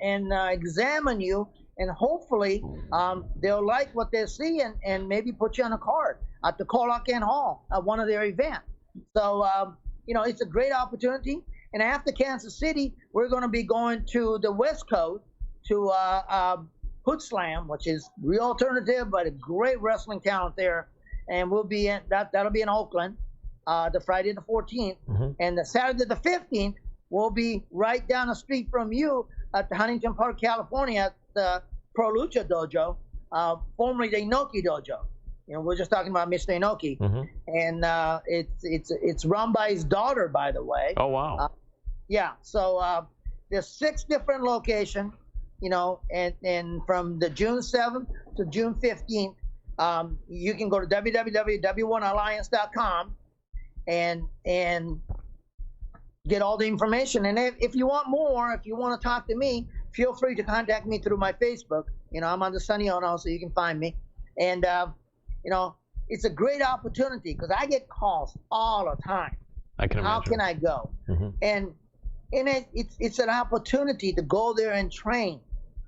S11: examine you, and hopefully they'll like what they see and maybe put you on a card at the Colacan Hall at one of their events. So it's a great opportunity. And after Kansas City, we're going to be going to the West Coast to Hood Slam, which is real alternative, but a great wrestling talent there. And we'll be in that'll be in Oakland, the Friday the 14th, and the Saturday the 15th we'll be right down the street from you at the Huntington Park, California, at the Pro Lucha Dojo, formerly the Inoki Dojo. We're just talking about Mr. Inoki, and it's run by his daughter, by the way.
S9: Oh wow!
S11: Yeah. So there's 6 different locations, and from the June 7th to June 15th, you can go to www.w1alliance.com and get all the information. And if you want more, if you want to talk to me, feel free to contact me through my Facebook. I'm on the Sunny Ono, so you can find me. And it's a great opportunity because I get calls all the time.
S9: I can imagine.
S11: How can I go? And it's an opportunity to go there and train.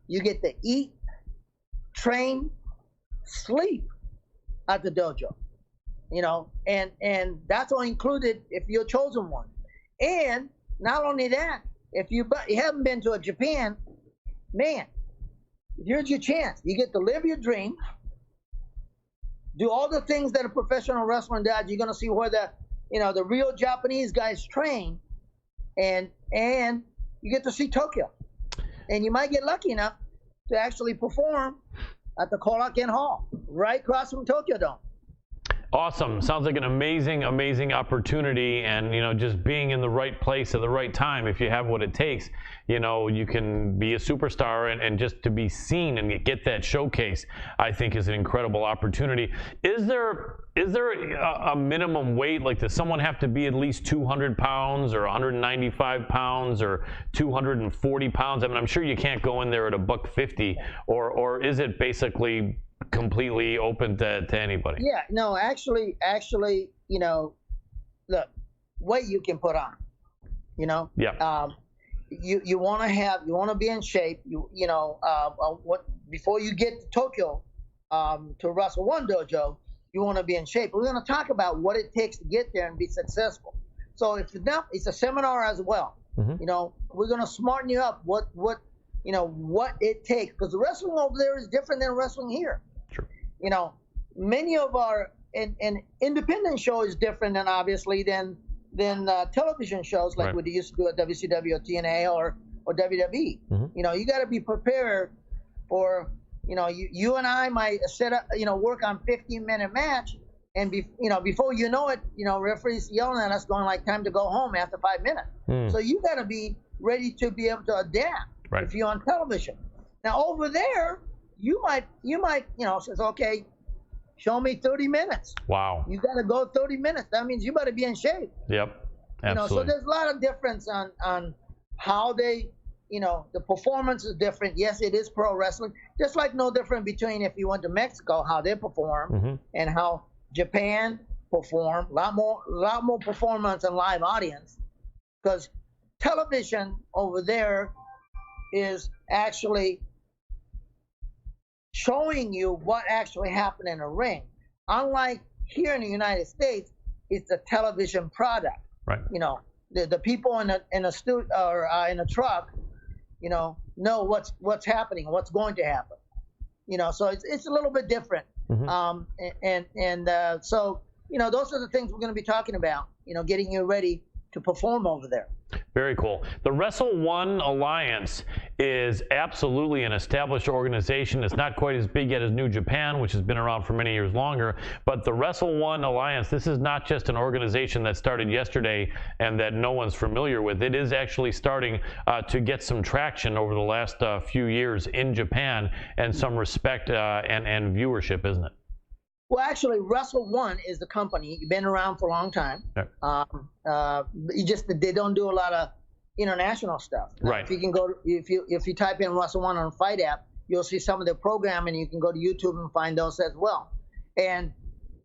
S11: You get to eat, train, sleep at the dojo. And that's all included if you're chosen one. And not only that, if you haven't been to Japan, man, here's your chance. You get to live your dream. Do all the things that a professional wrestler does. You're gonna see where the real Japanese guys train, and you get to see Tokyo, and you might get lucky enough to actually perform at the Colacan Hall, right across from Tokyo Dome.
S9: Awesome. Sounds like an amazing, amazing opportunity, and just being in the right place at the right time. If you have what it takes, you can be a superstar, and just to be seen and get that showcase, I think is an incredible opportunity. Is there a minimum weight? Like, does someone have to be at least 200 pounds or 195 pounds or 240 pounds? I mean, I'm sure you can't go in there at $150, or is it basically completely open to anybody?
S11: Yeah, no, actually, look, what you can put on,
S9: Yeah.
S11: You want to be in shape. Before you get to Tokyo, to Wrestle One Dojo, you want to be in shape. We're going to talk about what it takes to get there and be successful. So it's a seminar as well. We're going to smarten you up. What it takes, because the wrestling over there is different than wrestling here.
S9: Sure.
S11: Many of our and independent show is different than obviously than television shows like we used to do at WCW or TNA or WWE. You got to be prepared for you and I might set up work on 15-minute match, and before you know it, referees yelling at us going like time to go home after 5 minutes. So you got to be ready to be able to adapt if you're on television. Now over there, you might says, okay, show me 30 minutes.
S9: Wow.
S11: You got to go 30 minutes. That means you better be in shape.
S9: Yep. Absolutely.
S11: So there's a lot of difference on how they, the performance is different. Yes, it is pro wrestling. Just like no different between if you went to Mexico, how they perform and how Japan perform. A lot more performance and live audience, because television over there is actually showing you what actually happened in a ring. Unlike here in the United States, it's a television product.
S9: Right.
S11: The people in a studio or in a truck, know what's happening, what's going to happen. So it's a little bit different. So those are the things we're going to be talking about. Getting you ready to perform over there.
S9: Very cool. The Wrestle One Alliance is absolutely an established organization. It's not quite as big yet as New Japan, which has been around for many years longer, but the Wrestle One Alliance, this is not just an organization that started yesterday and that no one's familiar with. It is actually starting to get some traction over the last few years in Japan, and some respect and viewership, isn't it?
S11: Well, actually, Wrestle One is the company. Been around for a long time. They don't do a lot of international stuff.
S9: Right.
S11: If you can go, if you type in Wrestle One on Fight app, you'll see some of their programming. You can go to YouTube and find those as well. And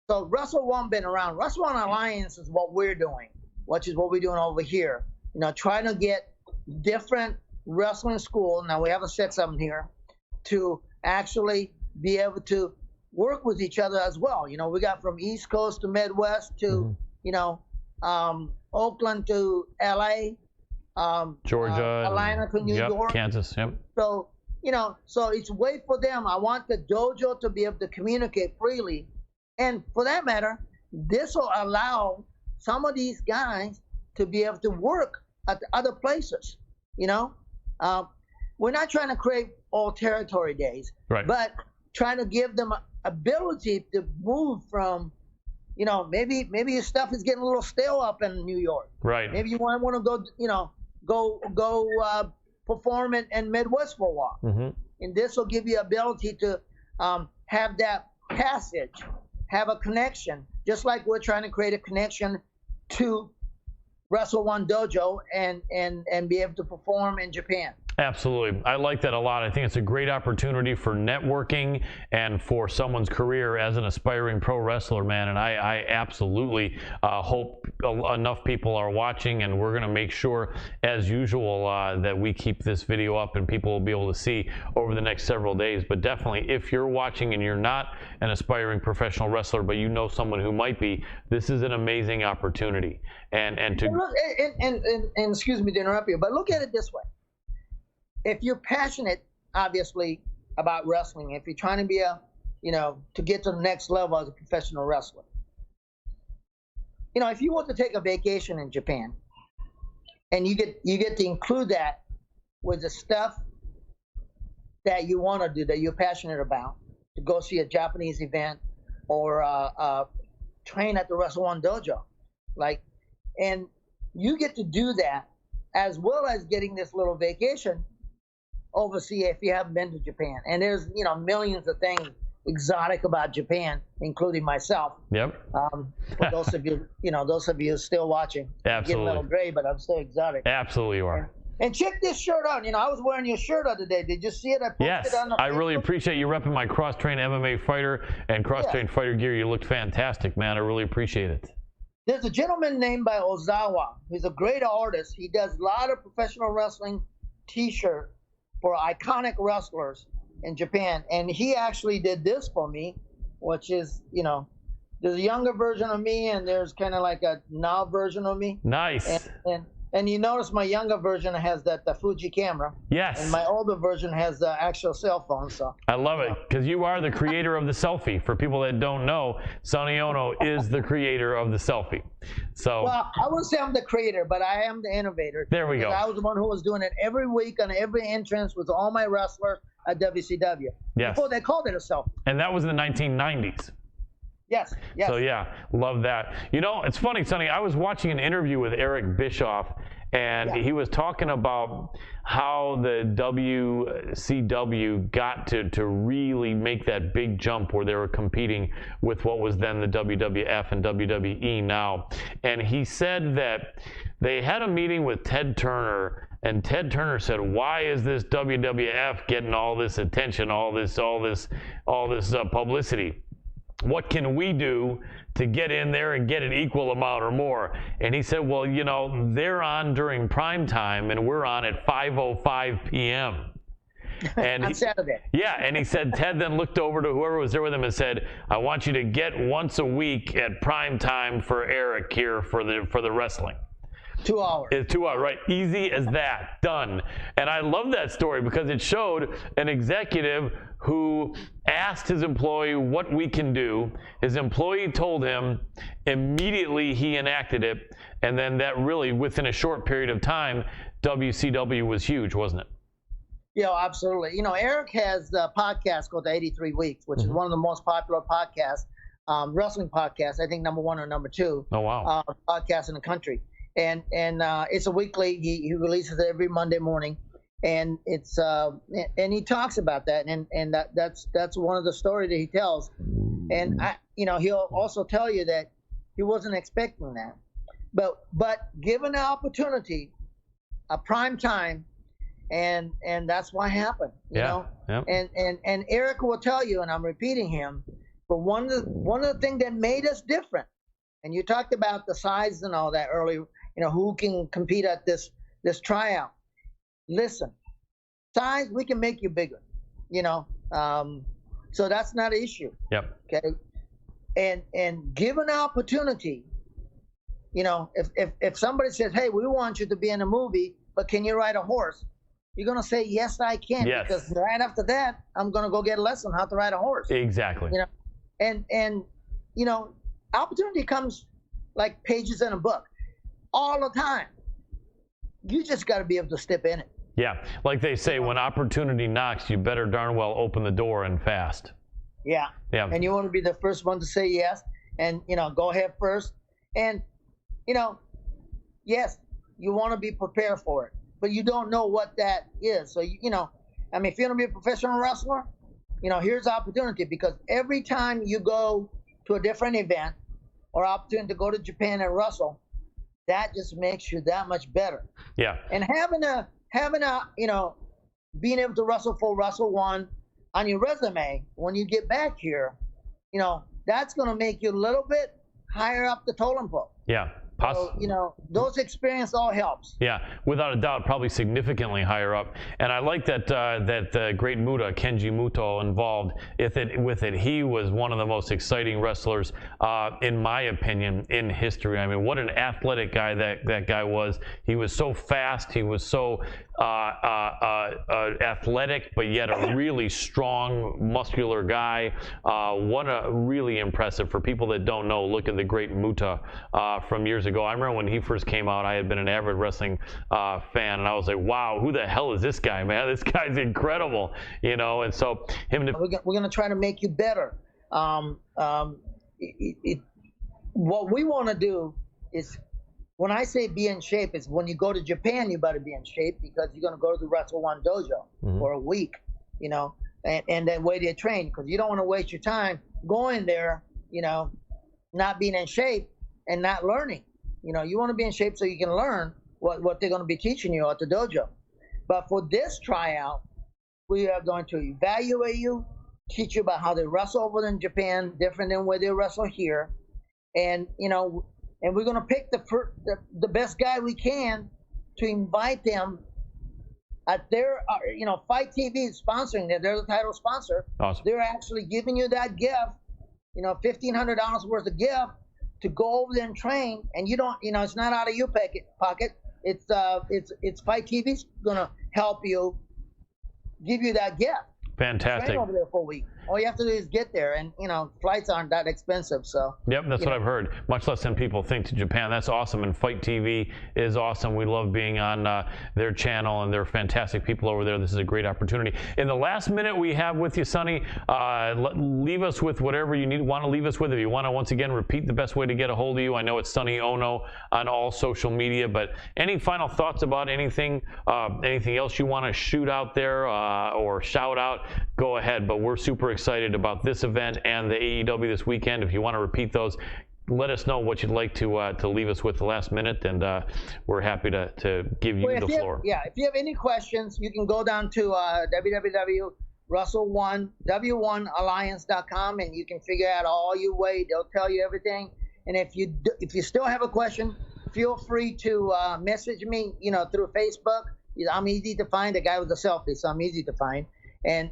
S11: so Wrestle One been around. Wrestle One Alliance is what we're doing, which is what we're doing over here. Trying to get different wrestling schools. Now we have a 6 of them here to actually be able to work with each other as well. We got from East Coast to Midwest to, Oakland to LA,
S9: Georgia,
S11: Atlanta to New York,
S9: Kansas. Yep.
S11: So, so it's a way for them. I want the dojo to be able to communicate freely. And for that matter, this will allow some of these guys to be able to work at the other places. We're not trying to create all territory days,
S9: right,
S11: but trying to give them ability to move from, maybe your stuff is getting a little stale up in New York.
S9: Right.
S11: Maybe you want to go, perform in Midwest for a while.
S9: Mm-hmm.
S11: And this will give you ability to have that passage, have a connection, just like we're trying to create a connection to Wrestle One Dojo and be able to perform in Japan.
S9: Absolutely. I like that a lot. I think it's a great opportunity for networking and for someone's career as an aspiring pro wrestler, man. And I absolutely hope enough people are watching, and we're going to make sure, as usual, that we keep this video up and people will be able to see over the next several days. But definitely, if you're watching and you're not an aspiring professional wrestler, but you know someone who might be, this is an amazing opportunity. And
S11: excuse me to interrupt you, but look at it this way. If you're passionate, obviously, about wrestling, if you're trying to be to get to the next level as a professional wrestler, if you want to take a vacation in Japan and you get to include that with the stuff that you want to do, that you're passionate about, to go see a Japanese event or train at the Wrestle One Dojo, and you get to do that as well as getting this little vacation overseas if you haven't been to Japan. And there's millions of things exotic about Japan, including myself.
S9: Yep.
S11: For those of you still watching,
S9: absolutely.
S11: I'm getting a little gray, but I'm still exotic.
S9: Absolutely, you are.
S11: And check this shirt out. I was wearing your shirt the other day. Did you see it? I posted it on the
S9: I really appreciate you repping my cross-trained MMA fighter and cross-trained fighter gear. You looked fantastic, man. I really appreciate it.
S11: There's a gentleman named by Ozawa. He's a great artist. He does a lot of professional wrestling T-shirts for iconic wrestlers in Japan. And he actually did this for me, which is, there's a younger version of me and there's kind of like a now version of me.
S9: Nice.
S11: And you notice my younger version has the Fuji camera.
S9: Yes.
S11: And my older version has the actual cell phone. So
S9: I love it, because you are the creator of the selfie. For people that don't know, Sonny Ono is the creator of the selfie. So,
S11: well, I wouldn't say I'm the creator, but I am the innovator.
S9: There we go.
S11: I was the one who was doing it every week on every entrance with all my wrestlers at WCW.
S9: Yes.
S11: Before they called it a selfie.
S9: And that was in the 1990s.
S11: Yes.
S9: So yeah, love that. It's funny, Sonny, I was watching an interview with Eric Bischoff, and he was talking about how the WCW got to really make that big jump where they were competing with what was then the WWF and WWE now. And he said that they had a meeting with Ted Turner, and Ted Turner said, "Why is this WWF getting all this attention, all this publicity? What can we do to get in there and get an equal amount or more?" And he said, well, they're on during prime time and we're on at 5:05 p.m. And
S11: on Saturday.
S9: Yeah, and he said Ted then looked over to whoever was there with him and said, "I want you to get once a week at prime time for Eric here for the wrestling."
S11: 2 hours.
S9: It's 2 hours, right? Easy as that. Done. And I love that story because it showed an executive who asked his employee what we can do. His employee told him. Immediately he enacted it. And then that really, within a short period of time, WCW was huge, wasn't it?
S11: Yeah, absolutely. Eric has a podcast called The 83 Weeks, which is one of the most popular podcasts, wrestling podcasts, I think number 1 or number 2.
S9: Oh, wow.
S11: Podcasts in the country. And it's a weekly. He releases it every Monday morning, and it's and he talks about that, and that's one of the stories that he tells. And he'll also tell you that he wasn't expecting that. But given the opportunity, a prime time, and that's what happened. You know.
S9: Yep.
S11: And Eric will tell you, and I'm repeating him, but one of the things that made us different, and you talked about the size and all that earlier. Who can compete at this tryout? Listen, size, we can make you bigger. So that's not an issue.
S9: Yep.
S11: Okay. And given the opportunity, if somebody says, "Hey, we want you to be in a movie, but can you ride a horse?" You're gonna say, "Yes, I can,"
S9: yes.
S11: Because right after that, I'm gonna go get a lesson how to ride a horse.
S9: Exactly.
S11: And opportunity comes like pages in a book all the time. You just got to be able to step in it.
S9: Yeah, like they say, when opportunity knocks, you better darn well open the door and fast.
S11: Yeah. And you want to be the first one to say yes, and go ahead first. And yes, you want to be prepared for it, but you don't know what that is. So if you want to be a professional wrestler, here's the opportunity, because every time you go to a different event or opportunity to go to Japan and wrestle, that just makes you that much better.
S9: Yeah.
S11: And having a being able to wrestle for Wrestle One on your resume when you get back here, that's going to make you a little bit higher up the totem pole.
S9: Yeah.
S11: So, those experience all helps.
S9: Yeah, without a doubt, probably significantly higher up. And I like that that great Muta, Kenji Muto, involved with it. He was one of the most exciting wrestlers, in my opinion, in history. I mean, what an athletic guy that guy was. He was so fast. He was so athletic, but yet a really strong, muscular guy. What a really impressive. For people that don't know, look at the great Muta from years ago. I remember when he first came out, I had been an avid wrestling fan, and I was like, wow, who the hell is this guy, man? This guy's incredible, and so him.
S11: We're going to try to make you better. What we want to do is, when I say be in shape, is when you go to Japan, you better be in shape, because you're going to go to the Wrestle One dojo for a week, and that way they train, because you don't want to waste your time going there, not being in shape and not learning. You want to be in shape so you can learn what they're going to be teaching you at the dojo. But for this tryout, we are going to evaluate you, teach you about how they wrestle over in Japan, different than where they wrestle here, and and we're going to pick the best guy we can to invite them at their, Fight TV is sponsoring them. They're the title sponsor.
S9: Awesome.
S11: They're actually giving you that gift, $1,500 worth of gift to go over there and train. And you don't, it's not out of your pocket. It's Fight TV's going to help you, give you that gift.
S9: Fantastic.
S11: Train over there for a week. All you have to do is get there, and flights aren't that expensive. So.
S9: Yep, that's what I've heard. Much less than people think to Japan. That's awesome, and Fight TV is awesome. We love being on their channel, and they're fantastic people over there. This is a great opportunity. In the last minute we have with you, Sonny, leave us with whatever you want to leave us with. If you want to once again repeat the best way to get a hold of you, I know it's Sonny Ono on all social media. But any final thoughts about anything else you want to shoot out there or shout out? Go ahead. But we're super excited about this event and the AEW this weekend. If you want to repeat those, let us know what you'd like to leave us with the last minute, and we're happy to give you the floor.
S11: If you have any questions, you can go down to www.russell1w1alliance.com, and you can figure out all your way. They'll tell you everything. And if you still have a question, feel free to message me, through Facebook. I'm easy to find. The guy with the selfie, so I'm easy to find. And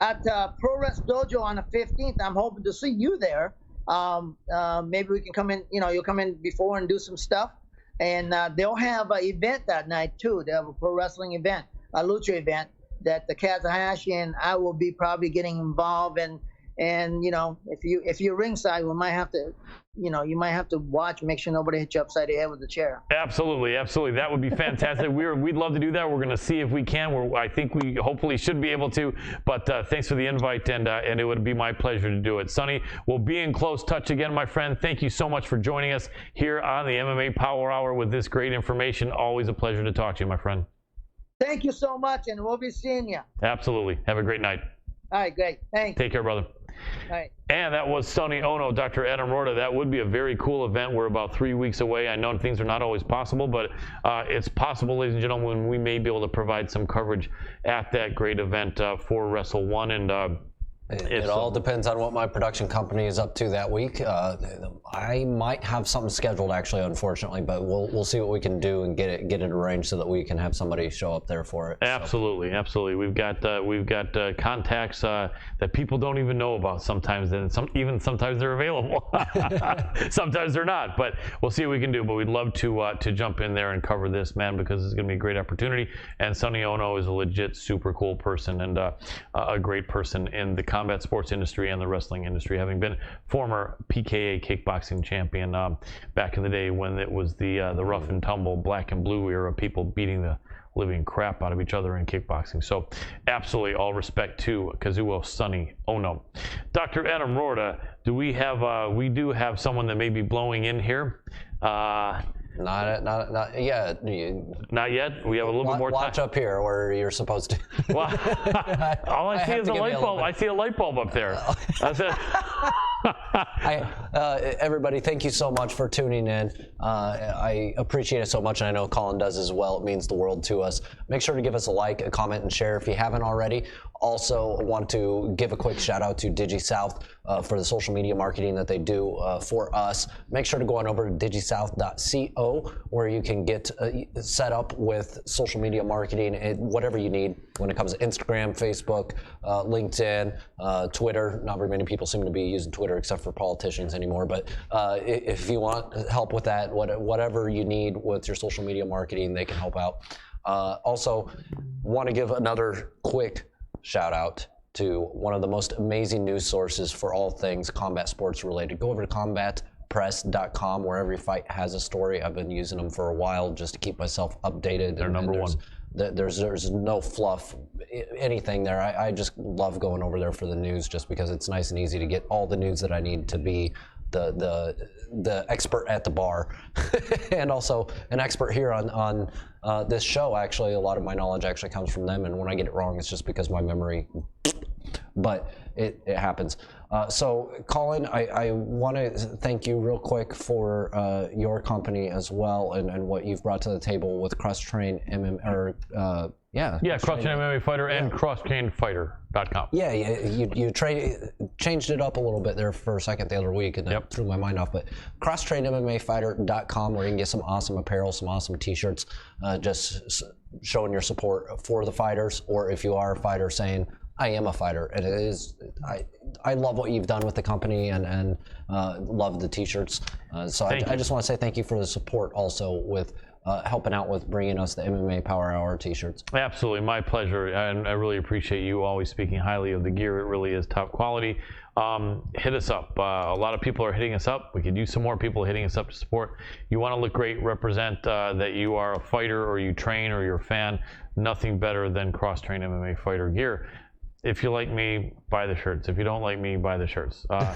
S11: at Pro Wrest Dojo on the 15th, I'm hoping to see you there. Maybe we can come in, you'll come in before and do some stuff. And they'll have an event that night too. They have a pro wrestling event, a lucha event that the Kazuhashi and I will be probably getting involved in. And if you're ringside, we might have to, you might have to watch, make sure nobody hits you upside the head with the chair.
S9: Absolutely, that would be fantastic. We'd love to do that. We're going to see if we can. I think we hopefully should be able to. But thanks for the invite, and it would be my pleasure to do it. Sonny, we'll be in close touch again, my friend. Thank you so much for joining us here on the MMA Power Hour with this great information. Always a pleasure to talk to you, my friend.
S11: Thank you so much, and we'll be seeing you.
S9: Absolutely. Have a great night.
S11: All right, great. Thanks.
S9: Take care, brother.
S11: Right.
S9: And that was Sonny Ono, Dr. Adam Rorta. That would be a very cool event. We're about 3 weeks away. I know things are not always possible, but it's possible, ladies and gentlemen, we may be able to provide some coverage at that great event for Wrestle One. And
S10: it all depends on what my production company is up to that week. I might have something scheduled, actually, unfortunately, but we'll see what we can do and get it arranged so that we can have somebody show up there for it.
S9: Absolutely, so. Absolutely. We've got contacts that people don't even know about sometimes, and sometimes they're available. Sometimes they're not, but we'll see what we can do. But we'd love to jump in there and cover this, man, because it's going to be a great opportunity. And Sonny Ono is a legit super cool person and a great person in the combat sports industry and the wrestling industry, having been former PKA kickboxing champion back in the day when it was the rough and tumble black and blue era, people beating the living crap out of each other in kickboxing. So absolutely all respect to Kazuo Sonny Ono. Dr. Adam Rorta, we do have someone that may be blowing in here.
S10: Not yet.
S9: Not yet? We have a little bit more time.
S10: Watch up here where you're supposed to.
S9: Well, all I see is a light bulb. I see a light bulb up there. That's it.
S10: Everybody, thank you so much for tuning in. I appreciate it so much, and I know Colin does as well. It means the world to us. Make sure to give us a like, a comment, and share if you haven't already. Also, want to give a quick shout out to DigiSouth for the social media marketing that they do for us. Make sure to go on over to digisouth.co where you can get set up with social media marketing and whatever you need when it comes to Instagram, Facebook, LinkedIn, Twitter. Not very many people seem to be using Twitter except for politicians anymore. But if you want help with that, whatever you need with your social media marketing, they can help out. Also, want to give another quick shout out to one of the most amazing news sources for all things combat sports related. Go over to combatpress.com where every fight has a story. I've been using them for a while just to keep myself updated.
S9: They're number one.
S10: There's no fluff, anything there. I just love going over there for the news just because it's nice and easy to get all the news that I need to be the expert at the bar and also an expert here on this show. Actually, a lot of my knowledge actually comes from them, and when I get it wrong, it's just because my memory, but it happens. So Colin, I want to thank you real quick for your company as well and what you've brought to the table with Cross-Train MMA,
S9: Cross-Train MMA Fighter and CrossTrainFighter.com.
S10: Yeah, you changed it up a little bit there for a second the other week, and that threw my mind off. But CrossTrainMMAFighter.com, where you can get some awesome apparel, some awesome T-shirts, just showing your support for the fighters, or if you are a fighter, saying I am a fighter. And it is, I love what you've done with the company and love the T-shirts. So I just want to say thank you for the support also with helping out with bringing us the MMA Power Hour T-shirts.
S9: Absolutely, my pleasure, and I really appreciate you always speaking highly of the gear. It really is top quality. Hit us up. A lot of people are hitting us up. We could use some more people hitting us up to support. You want to look great, represent that you are a fighter or you train or you're a fan. Nothing better than Cross-Train MMA Fighter gear. If you like me, buy the shirts. If you don't like me, buy the shirts. Well,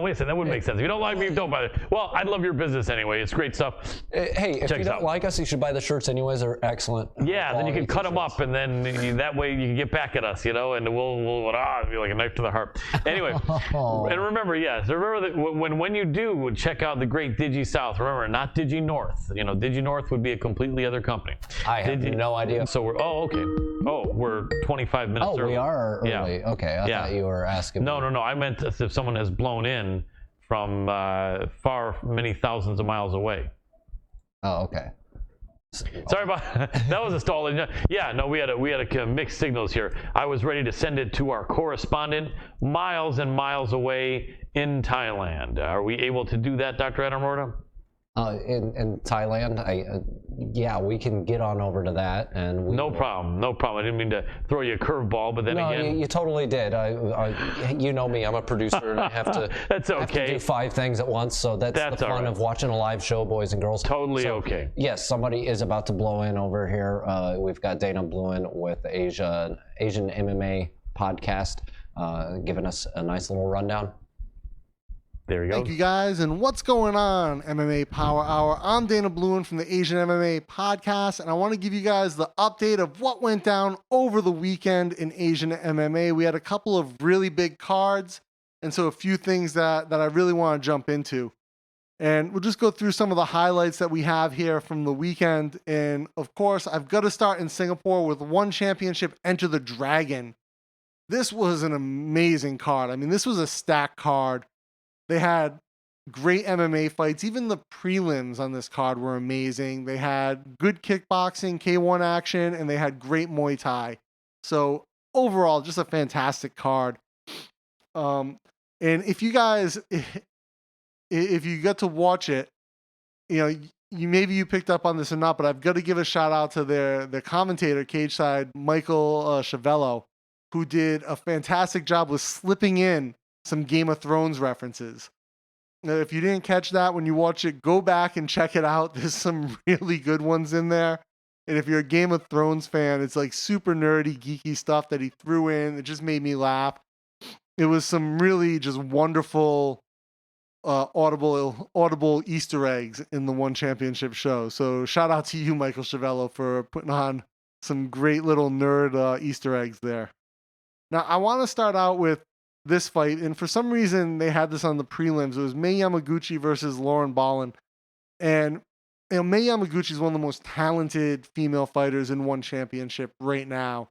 S9: wait a second. That wouldn't make sense. If you don't like me, don't buy it. Well, I love your business anyway. It's great stuff.
S10: Hey, if you don't like us, you should buy the shirts anyways. They're excellent.
S9: Yeah, then you can cut them up, and then that way you can get back at us, and we'll be like a knife to the heart. Anyway, and remember that when you do check out the great DigiSouth, remember, not DigiNorth. DigiNorth would be a completely other company.
S10: I have no idea.
S9: So we're 25 minutes early.
S10: Oh, we are early.
S9: Yeah.
S10: Okay, I thought you were asking.
S9: No. I meant if someone has blown in from many thousands of miles away.
S10: Oh, okay.
S9: Sorry about that. Was a stall. Yeah, no, we had a mixed signals here. I was ready to send it to our correspondent miles and miles away in Thailand. Are we able to do that, Dr. Adam Rorta?
S10: In Thailand, we can get on over to that, and
S9: no problem. I didn't mean to throw you a curveball, but then again,
S10: you totally did. You know me, I'm a producer, and I have to.
S9: That's okay.
S10: Have to do 5 things at once, so that's the fun of watching a live show, boys and girls.
S9: Totally okay.
S10: Yes, somebody is about to blow in over here. We've got Dana Bluen with Asian MMA podcast, giving us a nice little rundown.
S9: There you go.
S12: Thank you guys. And what's going on, MMA Power Hour? I'm Dana Bluen from the Asian MMA podcast, and I want to give you guys the update of what went down over the weekend in Asian MMA. We had a couple of really big cards. And so a few things that I really want to jump into. And we'll just go through some of the highlights that we have here from the weekend. And of course, I've got to start in Singapore with one championship, Enter the Dragon. This was an amazing card. I mean, this was a stacked card. They had great MMA fights. Even the prelims on this card were amazing. They had good kickboxing, K1 action, and they had great Muay Thai. So overall, just a fantastic card. And if you guys, if you get to watch it, you know, maybe you picked up on this or not, but I've got to give a shout out to their commentator, cage side, Michael Chavello, who did a fantastic job with slipping in some Game of Thrones references. If you didn't catch that when you watch it, go back and check it out. There's some really good ones in there. And if you're a Game of Thrones fan, it's like super nerdy, geeky stuff that he threw in. It just made me laugh. It was some really just wonderful audible Easter eggs in the One Championship show. So shout out to you, Michael Chavello, for putting on some great little nerd Easter eggs there. Now, I want to start out with this fight, and for some reason they had this on the prelims. It was Mei Yamaguchi versus Lauren Ballin. And you know, Mei Yamaguchi is one of the most talented female fighters in One Championship right now.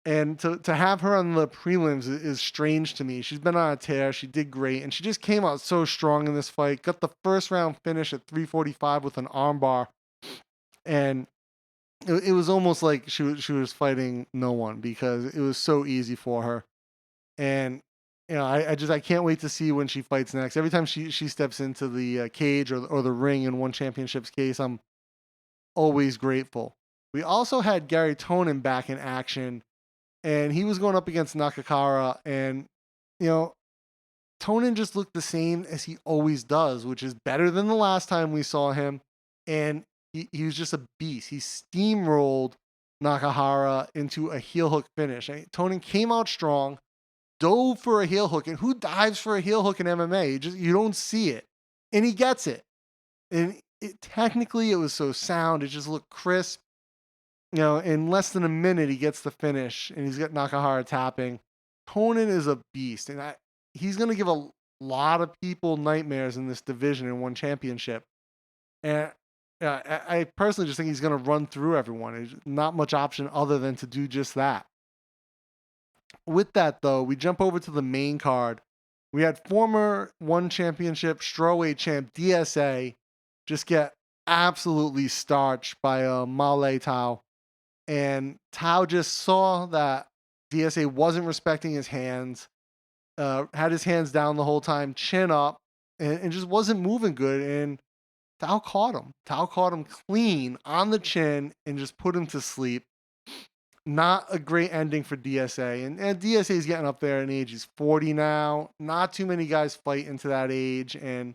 S12: And to have her on the prelims is strange to me. She's been on a tear. She did great. And she just came out so strong in this fight. Got the first round finish at 345 with an armbar. And it was almost like she was fighting no one because it was so easy for her. And you know, I can't wait to see when she fights next. Every time she steps into the cage or the ring in One Championship's case, I'm always grateful. We also had Gary Tonin back in action. And he was going up against Nakahara, and, you know, Tonin just looked the same as he always does, which is better than the last time we saw him. And he was just a beast. He steamrolled Nakahara into a heel hook finish. Tonin came out strong, dove for a heel hook, and who dives for a heel hook in MMA? You don't see it. And he gets it. And technically, it was so sound. It just looked crisp. You know, in less than a minute, he gets the finish, and he's got Nakahara tapping. Tonin is a beast, and he's going to give a lot of people nightmares in this division in One Championship. And I personally just think he's going to run through everyone. There's not much option other than to do just that. With that, though, we jump over to the main card. We had former One Championship strawweight champ DSA just get absolutely starched by Male Tao. And Tao just saw that DSA wasn't respecting his hands, had his hands down the whole time, chin up, and just wasn't moving good. And Tao caught him. Tao caught him clean on the chin and just put him to sleep. Not a great ending for DSA. And DSA is getting up there in age. He's 40 now. Not too many guys fight into that age. And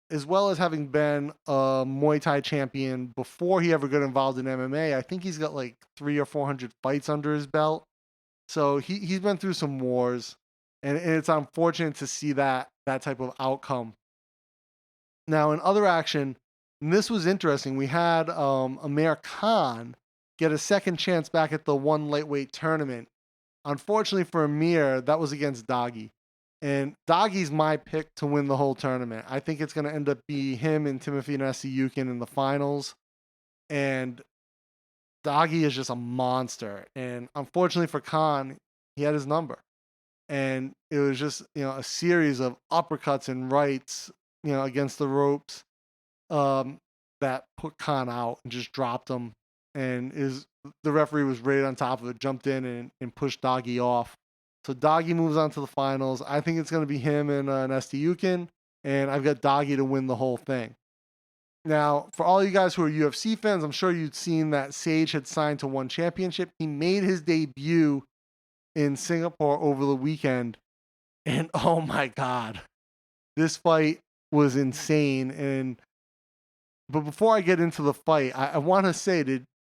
S12: as well as having been a Muay Thai champion before he ever got involved in MMA, I think he's got like 300 or 400 fights under his belt. So he's been through some wars, and it's unfortunate to see that type of outcome. Now, in other action, and this was interesting, we had Amir Khan get a second chance back at the one lightweight tournament. Unfortunately for Amir, that was against Doggy. And Doggy's my pick to win the whole tournament. I think it's going to end up be him and Timothy Nesteyukin in the finals. And Doggy is just a monster. And unfortunately for Khan, he had his number. And it was just, you know, a series of uppercuts and rights, you know, against the ropes that put Khan out and just dropped him. And the referee was right on top of it, jumped in and pushed Doggy off. So Doggy moves on to the finals. I think it's going to be him and Nesteyukin, and I've got Doggy to win the whole thing. Now, for all you guys who are UFC fans, I'm sure you'd seen that Sage had signed to One Championship. He made his debut in Singapore over the weekend, and oh my God, this fight was insane. But before I get into the fight, I want to say,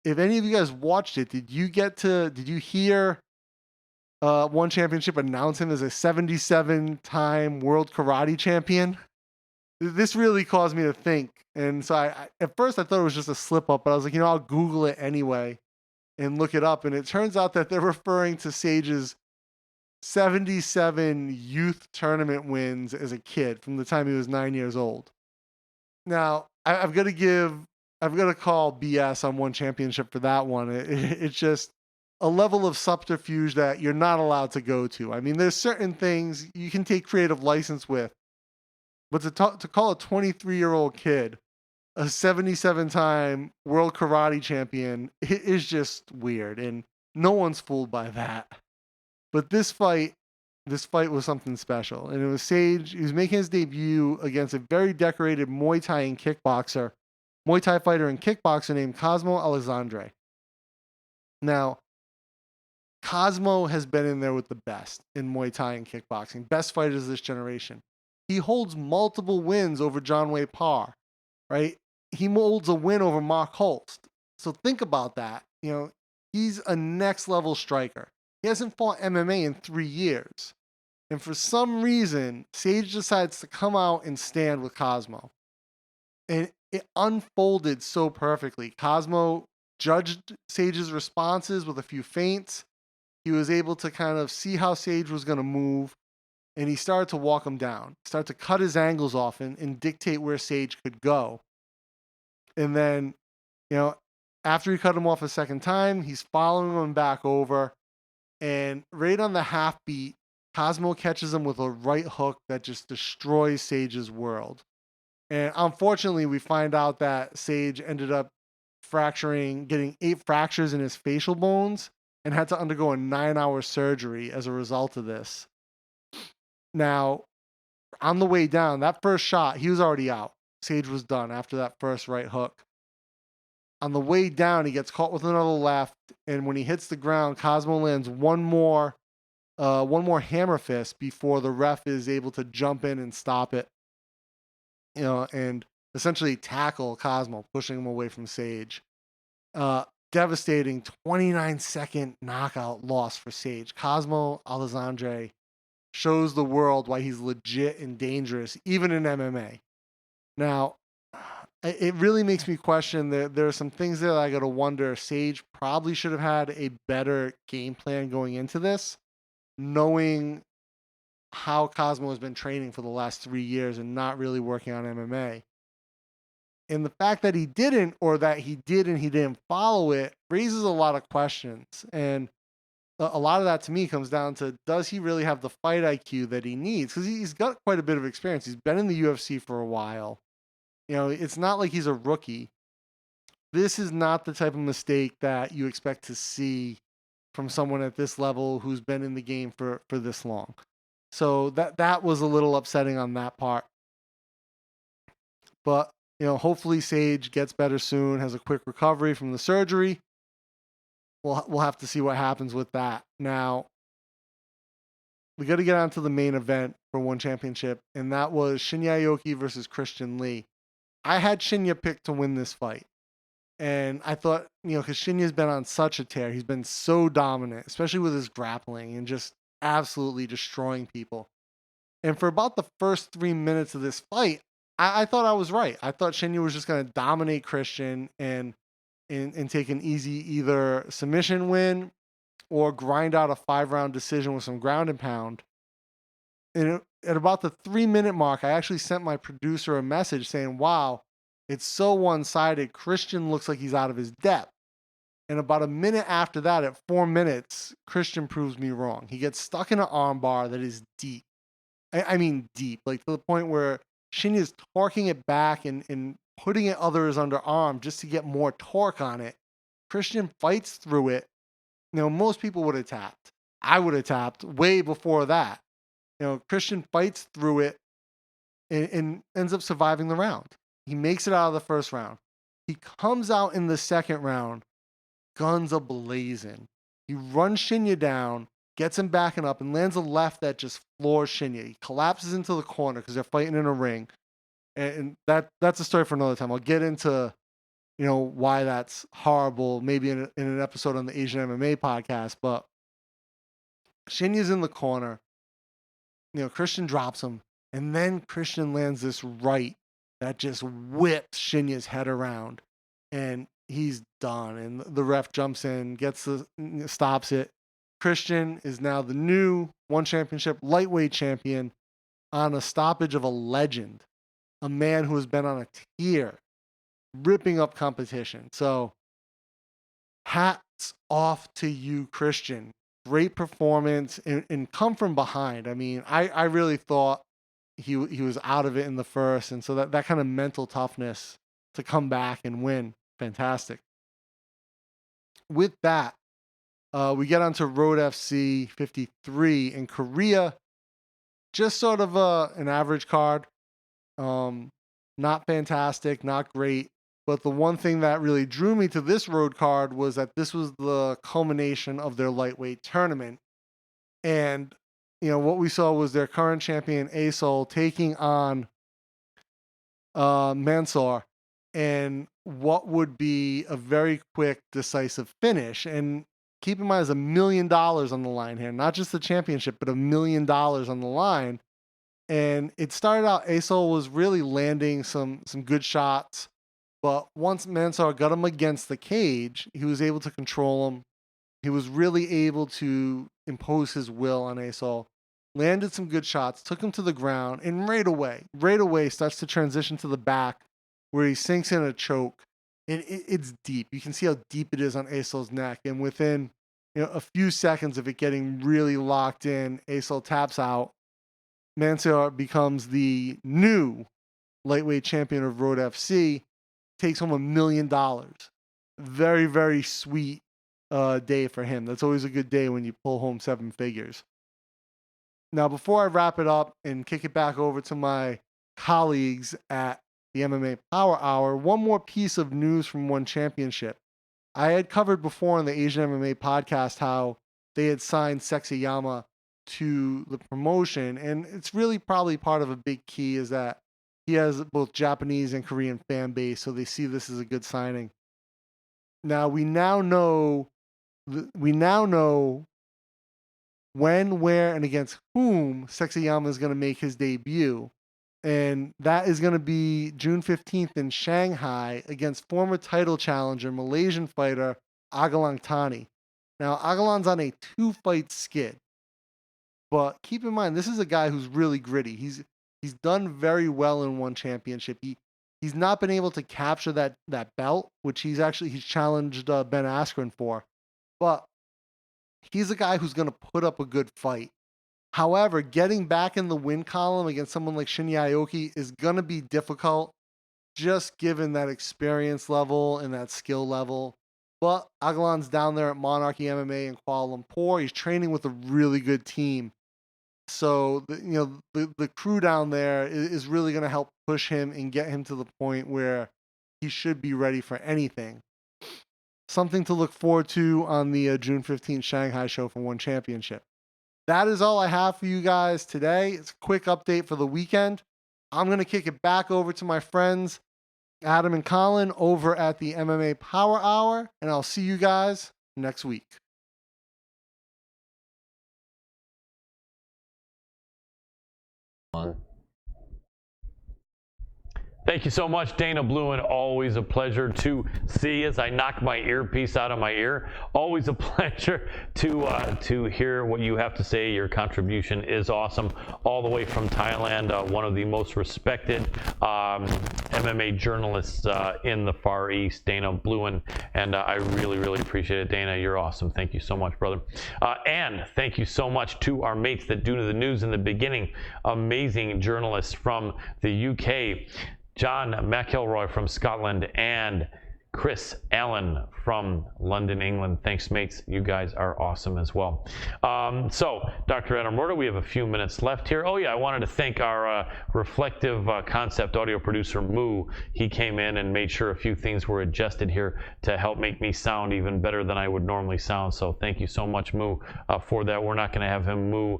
S12: if any of you guys watched it, did you hear One Championship announce him as a 77-time world karate champion? This really caused me to think. And so at first I thought it was just a slip up, but I was like, I'll Google it anyway and look it up. And it turns out that they're referring to Sage's 77 youth tournament wins as a kid from the time he was 9 years old. Now, I've got to call BS on one championship for that one. It's just a level of subterfuge that you're not allowed to go to. I mean, there's certain things you can take creative license with, but to call a 23-year-old kid a 77-time world karate champion is just weird, and no one's fooled by that. But this fight was something special, and it was Sage. He was making his debut against a very decorated Muay Thai fighter and kickboxer named Cosmo Alexandre. Now, Cosmo has been in there with the best in Muay Thai and kickboxing, best fighters of this generation. He holds multiple wins over John Wayne Parr, right? He holds a win over Mark Holst. So think about that. He's a next level striker. He hasn't fought MMA in 3 years. And for some reason, Sage decides to come out and stand with Cosmo. And it unfolded so perfectly. Cosmo judged Sage's responses with a few feints. He was able to kind of see how Sage was going to move. And he started to walk him down. Started to cut his angles off and dictate where Sage could go. And then, after he cut him off a second time, he's following him back over. And right on the half beat, Cosmo catches him with a right hook that just destroys Sage's world. And unfortunately, we find out that Sage ended up getting 8 fractures in his facial bones and had to undergo a 9-hour surgery as a result of this. Now, on the way down, that first shot, he was already out. Sage was done after that first right hook. On the way down, he gets caught with another left, and when he hits the ground, Cosmo lands one more hammer fist before the ref is able to jump in and stop it, and essentially tackle Cosmo, pushing him away from Sage. Devastating 29-second knockout loss for Sage. Cosmo Alexandre shows the world why he's legit and dangerous, even in MMA. Now, it really makes me question that there are some things that I got to wonder. Sage probably should have had a better game plan going into this, knowing how Cosmo has been training for the last 3 years and not really working on MMA. And the fact that he didn't, or that he did and he didn't follow it, raises a lot of questions. And a lot of that to me comes down to, does he really have the fight IQ that he needs? Because he's got quite a bit of experience. He's been in the UFC for a while. It's not like he's a rookie. This is not the type of mistake that you expect to see from someone at this level who's been in the game for this long. So that was a little upsetting on that part. But, hopefully Sage gets better soon, has a quick recovery from the surgery. We'll have to see what happens with that. Now, we got to get on to the main event for one championship, and that was Shinya Aoki versus Christian Lee. I had Shinya picked to win this fight. And I thought, because Shinya's been on such a tear. He's been so dominant, especially with his grappling and just absolutely destroying people. And for about the first 3 minutes of this fight, I thought I was right. I thought Shinya was just going to dominate Christian and take an easy either submission win or grind out a 5-round decision with some ground and pound. And at about the 3-minute mark, I actually sent my producer a message saying, wow, it's so one-sided. Christian looks like he's out of his depth. And about a minute after that, at 4 minutes, Christian proves me wrong. He gets stuck in an armbar that is deep. I mean deep, like to the point where Shinya's torquing it back and putting it others underarm just to get more torque on it. Christian fights through it. Most people would have tapped. I would have tapped way before that. Christian fights through it and ends up surviving the round. He makes it out of the first round. He comes out in the second round, guns a-blazing. He runs Shinya down, gets him backing up, and lands a left that just floors Shinya. He collapses into the corner because they're fighting in a ring. And that's a story for another time. I'll get into, why that's horrible, maybe in an episode on the Asian MMA podcast. But Shinya's in the corner. Christian drops him. And then Christian lands this right that just whips Shinya's head around. And he's done. And the ref jumps in, stops it. Christian is now the new one championship lightweight champion on a stoppage of a legend, a man who has been on a tear, ripping up competition. So hats off to you, Christian. Great performance and come from behind. I mean, I really thought he was out of it in the first, and so that kind of mental toughness to come back and win, fantastic. With that, we get onto Road FC 53 in Korea. Just sort of an average card. Not fantastic, not great. But the one thing that really drew me to this road card was that this was the culmination of their lightweight tournament. And, what we saw was their current champion, Asol, taking on Mansour, and what would be a very quick, decisive finish. And keep in mind, there's $1 million on the line here. Not just the championship, but $1 million on the line. And it started out, Asol was really landing some good shots. But once Mansour got him against the cage, he was able to control him. He was really able to impose his will on Asol. Landed some good shots, took him to the ground, and right away starts to transition to the back where he sinks in a choke. And it's deep. You can see how deep it is on Asol's neck. And within a few seconds of it getting really locked in, Asol taps out. Mansour becomes the new lightweight champion of Road FC, takes home $1 million. Very, very sweet day for him. That's always a good day when you pull home 7 figures. Now, before I wrap it up and kick it back over to my colleagues at the MMA Power Hour, one more piece of news from One Championship. I had covered before on the Asian MMA podcast how they had signed Sexyama to the promotion, and it's really probably part of a big key is that he has both Japanese and Korean fan base, so they see this as a good signing. Now we now know when, where, and against whom Sexyama is going to make his debut, and that is going to be June 15th in Shanghai against former title challenger Malaysian fighter Agalang Tani. Now Agalang's on a 2-fight skid. But keep in mind, this is a guy who's really gritty. He's done very well in One Championship. He's not been able to capture that belt, which he's challenged Ben Askren for. But he's a guy who's going to put up a good fight. However, getting back in the win column against someone like Shinya Aoki is going to be difficult, just given that experience level and that skill level. But Agalang's down there at Monarchy MMA in Kuala Lumpur. He's training with a really good team. So, the crew down there is really going to help push him and get him to the point where he should be ready for anything. Something to look forward to on the June 15th Shanghai show for One Championship. That is all I have for you guys today. It's a quick update for the weekend. I'm going to kick it back over to my friends, Adam and Colin, over at the MMA Power Hour, and I'll see you guys next week.
S9: Thank you so much, Dana Bluen. Always a pleasure to see as I knock my earpiece out of my ear. Always a pleasure to hear what you have to say. Your contribution is awesome. All the way from Thailand, one of the most respected MMA journalists in the Far East, Dana Bluen. And I really, really appreciate it. Dana, you're awesome. Thank you so much, brother. And thank you so much to our mates that do the news in the beginning. Amazing journalists from the UK. John McElroy from Scotland and Chris Allen from London, England. Thanks, mates. You guys are awesome as well. So, Dr. Adam Rorta, we have a few minutes left here. Oh, yeah, I wanted to thank our reflective concept audio producer, Moo. He came in and made sure a few things were adjusted here to help make me sound even better than I would normally sound. So, thank you so much, Moo, for that. We're not going to have him Moo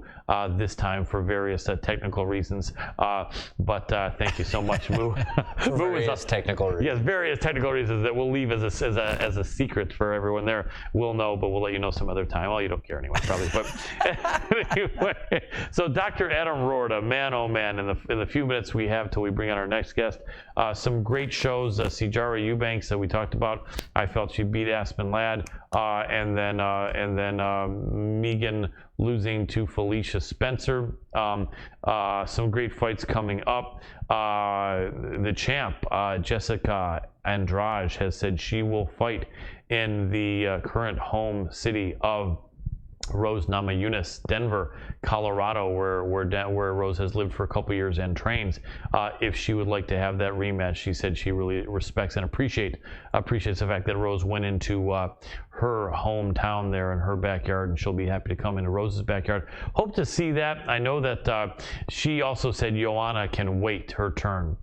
S9: this time for various technical reasons. But thank you so much, Moo.
S10: For various technical reasons.
S9: Yes, various technical reasons that we'll leave as a secret for everyone there. We'll know, but we'll let you know some other time. Well, you don't care anyway, probably. But anyway, so Dr. Adam Rorta, man, oh man, in the few minutes we have till we bring on our next guest, Some great shows. Sijara Eubanks that we talked about. I felt she beat Aspen Ladd, and then Megan losing to Felicia Spencer. Some great fights coming up. The champ, Jessica Andrade, has said she will fight in the current home city of Rose Namajunas, Denver, Colorado, where Rose has lived for a couple years and trains. If she would like to have that rematch, she said she really respects and appreciates the fact that Rose went into her hometown there in her backyard, and she'll be happy to come into Rose's backyard. Hope to see that. I know that she also said Joanna can wait her turn.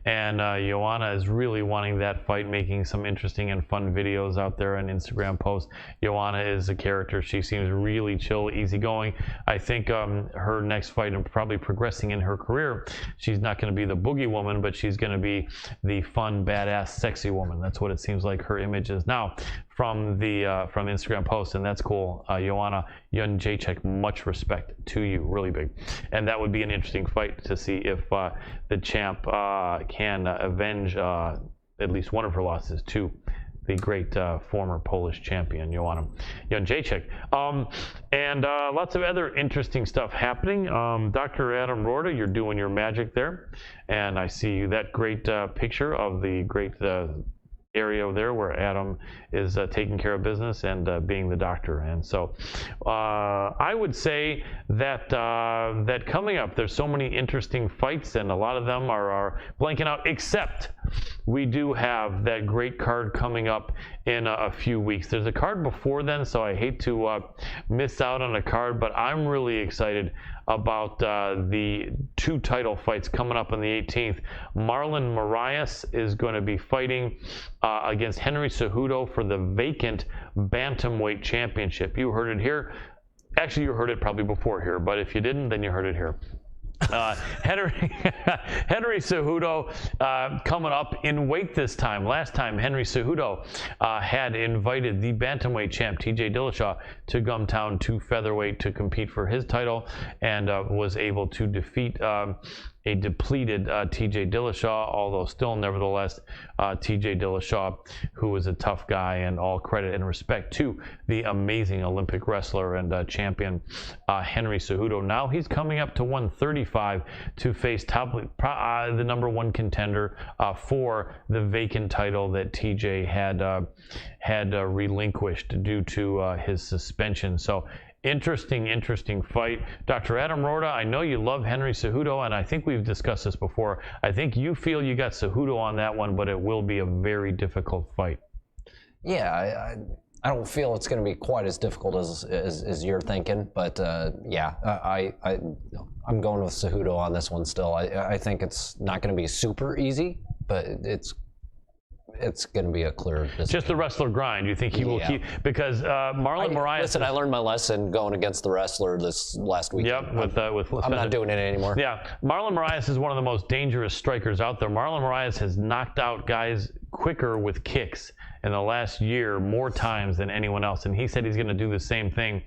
S9: And Joanna is really wanting that fight, making some interesting and fun videos out there and Instagram posts. Joanna is a character. She seems really chill, easygoing. I think her next fight, and probably progressing in her career, she's not going to be the boogie woman, but she's going to be the fun, badass, sexy woman. That's what it seems like her image is now from the from Instagram posts, and that's cool. Joanna Jędrzejczyk, much respect to you, really big. And that would be an interesting fight to see if the champ can avenge at least one of her losses to the great former Polish champion, Joanna Jędrzejczyk. And lots of other interesting stuff happening. Dr. Adam Rorda, you're doing your magic there. And I see that great picture of the great area there where Adam is taking care of business and being the doctor. And so I would say that that coming up, there's so many interesting fights, and a lot of them are blanking out, except we do have that great card coming up in a few weeks. There's a card before then, so I hate to miss out on a card, but I'm really excited about the two title fights coming up on the 18th. Marlon Moraes is going to be fighting against Henry Cejudo for the vacant bantamweight championship. You heard it here. Actually, you heard it probably before here, but if you didn't, then you heard it here. Henry Cejudo coming up in weight this time. Last time, Henry Cejudo had invited the bantamweight champ TJ Dillashaw to Gumtown to featherweight to compete for his title, and was able to defeat a depleted TJ Dillashaw, although still nevertheless TJ Dillashaw, who was a tough guy, and all credit and respect to the amazing Olympic wrestler and champion Henry Cejudo. Now he's coming up to 135 to face the #1 contender for the vacant title that TJ had relinquished due to his suspension. So interesting fight. Dr. Adam Rorda, I know you love Henry Cejudo, and I think we've discussed this before. I think you feel you got Cejudo on that one, but it will be a very difficult fight.
S10: Yeah, I don't feel it's going to be quite as difficult as you're thinking, but yeah, I'm going with Cejudo on this one still. I think it's not going to be super easy, but it's going to be a clear decision.
S9: Just the wrestler grind. You think he will keep, because Marlon Moraes.
S10: Listen, I learned my lesson going against the wrestler this last week.
S9: Yep,
S10: I'm not doing it anymore.
S9: Yeah, Marlon Moraes is one of the most dangerous strikers out there. Marlon Moraes has knocked out guys quicker with kicks in the last year more times than anyone else, and he said he's going to do the same thing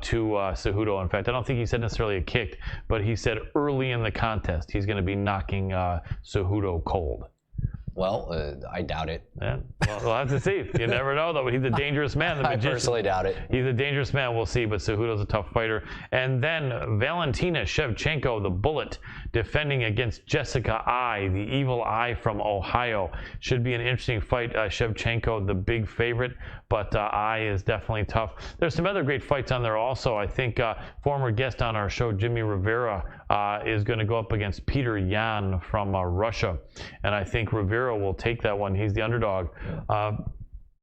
S9: to Cejudo. In fact, I don't think he said necessarily a kick, but he said early in the contest he's going to be knocking Cejudo cold.
S10: Well, I doubt it.
S9: Yeah. Well, we'll have to see. You never know, though. But he's a dangerous man. The magician.
S10: I personally doubt it.
S9: He's a dangerous man. We'll see. But Cejudo's a tough fighter. And then Valentina Shevchenko, the Bullet, defending against Jessica Eye, the Evil Eye from Ohio. Should be an interesting fight. Shevchenko, the big favorite, but Eye is definitely tough. There's some other great fights on there also. I think former guest on our show, Jimmy Rivera, is going to go up against Peter Yan from Russia. And I think Rivera will take that one. He's the underdog.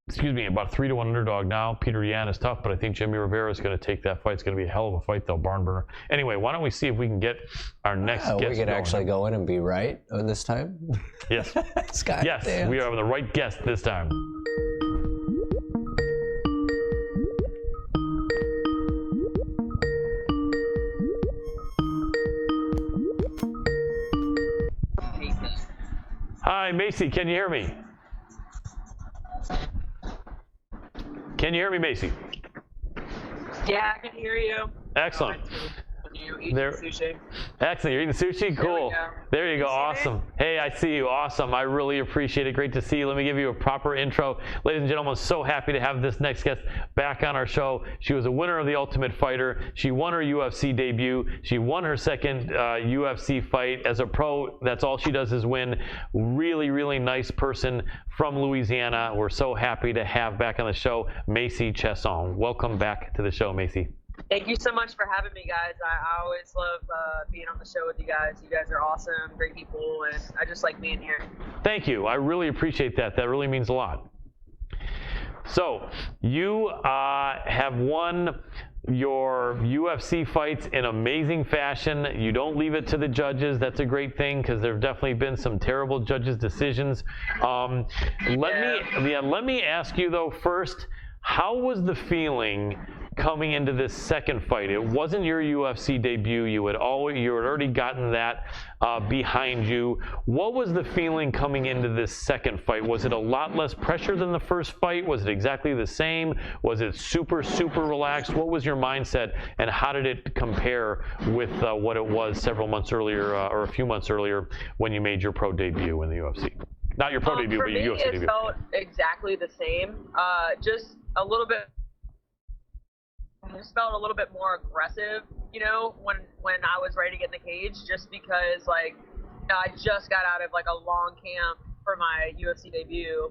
S9: Excuse me, about 3-1 underdog now. Peter Yan is tough, but I think Jimmy Rivera is going to take that fight. It's going to be a hell of a fight, though, barn burner. Anyway, why don't we see if we can get our next guest
S10: we could actually go in and be right this time?
S9: Yes.
S10: Scott,
S9: yes,
S10: damn.
S9: We are the right guest this time. Hi, Macy, can you hear me? Can you hear me, Macy?
S13: Yeah, I can hear you.
S9: Excellent.
S13: you eating sushi.
S9: Excellent. You're eating sushi? Cool. There you go. Awesome. Hey, I see you. Awesome. I really appreciate it. Great to see you. Let me give you a proper intro. Ladies and gentlemen, so happy to have this next guest back on our show. She was a winner of the Ultimate Fighter. She won her UFC debut. She won her second UFC fight. As a pro, that's all she does is win. Really, really nice person from Louisiana. We're so happy to have back on the show Macy Chiasson. Welcome back to the show, Macy.
S13: Thank you so much for having me, guys. I always love being on the show with you guys. You guys are awesome, great people, and I just like being here.
S9: Thank you. I really appreciate that. That really means a lot. So you have won your UFC fights in amazing fashion. You don't leave it to the judges. That's a great thing because there have definitely been some terrible judges' decisions. Let me ask you though first, how was the feeling coming into this second fight? It wasn't your UFC debut. You had already gotten that behind you. What was the feeling coming into this second fight? Was it a lot less pressure than the first fight? Was it exactly the same? Was it super, super relaxed? What was your mindset, and how did it compare with what it was several months earlier, or a few months earlier, when you made your pro debut in the UFC? Not your pro debut, but your UFC debut.
S13: For me, it felt exactly the same. Just a little bit. I just felt a little bit more aggressive, you know, when I was ready to get in the cage, just because, like, I just got out of, like, a long camp for my UFC debut,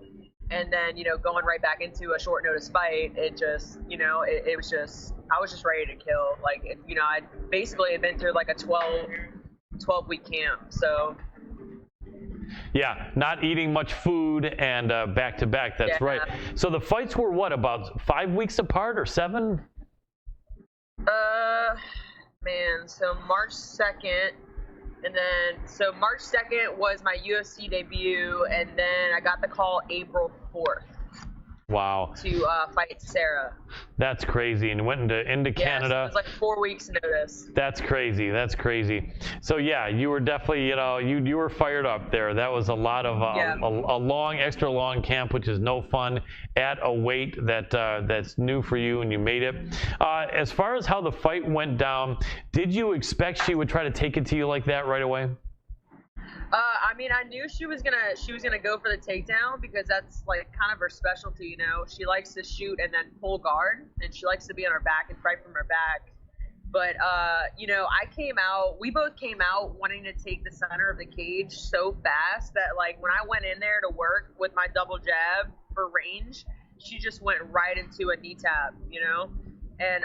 S13: and then, you know, going right back into a short notice fight, it just, you know, it was just, I was just ready to kill. Like, you know, I basically had been through, like, a 12-week camp, so.
S9: Yeah, not eating much food and back-to-back, that's right. So the fights were, what, about 5 weeks apart or 7?
S13: Man, so March 2nd, and then, so March 2nd was my UFC debut, and then I got the call April 4th.
S9: Wow.
S13: To fight Sarah.
S9: That's crazy. And went into Canada.
S13: So it was like 4 weeks notice.
S9: That's crazy. That's crazy. So yeah, you were definitely, you know, you were fired up there. That was a lot of a long, extra long camp, which is no fun at a weight that's new for you, and you made it. As far as how the fight went down, did you expect she would try to take it to you like that right away?
S13: I mean, I knew she was gonna go for the takedown, because that's like kind of her specialty, you know. She likes to shoot and then pull guard, and she likes to be on her back and fight from her back. But you know, we both came out wanting to take the center of the cage so fast that, like, when I went in there to work with my double jab for range, she just went right into a knee tap, you know. And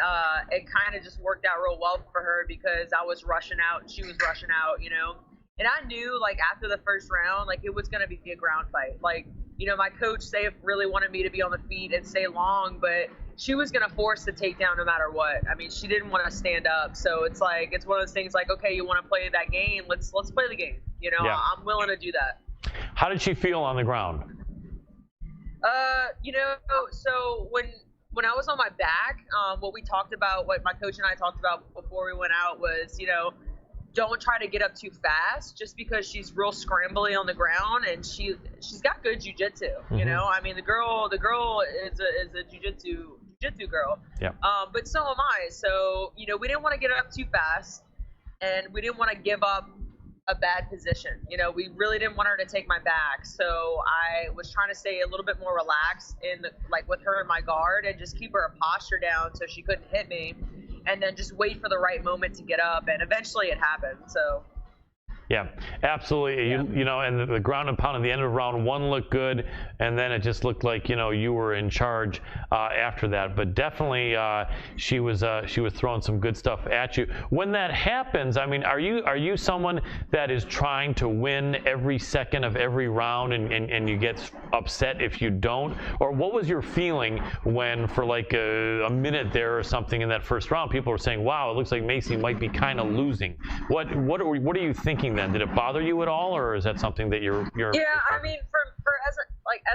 S13: it kind of just worked out real well for her, because I was rushing out and she was rushing out, you know. And I knew, like, after the first round, like, it was going to be a ground fight. Like, you know, my coach really wanted me to be on the feet and stay long, but she was going to force the takedown no matter what. I mean, she didn't want to stand up. So it's like, it's one of those things like, okay, you want to play that game? Let's play the game. You know, I'm willing to do that.
S9: How did she feel on the ground?
S13: You know, so when I was on my back, what my coach and I talked about before we went out was, you know, don't try to get up too fast, just because she's real scrambly on the ground, and she's got good jiu-jitsu. You know, I mean, the girl is a jiu-jitsu girl.
S9: Yeah.
S13: But so am I. So, you know, we didn't want to get up too fast, and we didn't want to give up a bad position. You know, we really didn't want her to take my back. So I was trying to stay a little bit more relaxed with her in my guard, and just keep her posture down so she couldn't hit me. And then just wait for the right moment to get up, and eventually it happened. So.
S9: Yeah, absolutely. Yeah. You know, and the ground and pound at the end of round 1 looked good, and then it just looked like, you know, you were in charge after that. But definitely, she was throwing some good stuff at you. When that happens, I mean, are you someone that is trying to win every second of every round, and you get upset if you don't? Or what was your feeling when, for like a minute there or something in that first round, people were saying, "Wow, it looks like Macy might be kind of losing." What are you thinking then? Did it bother you at all, or is that something that you're
S13: Yeah, I mean, for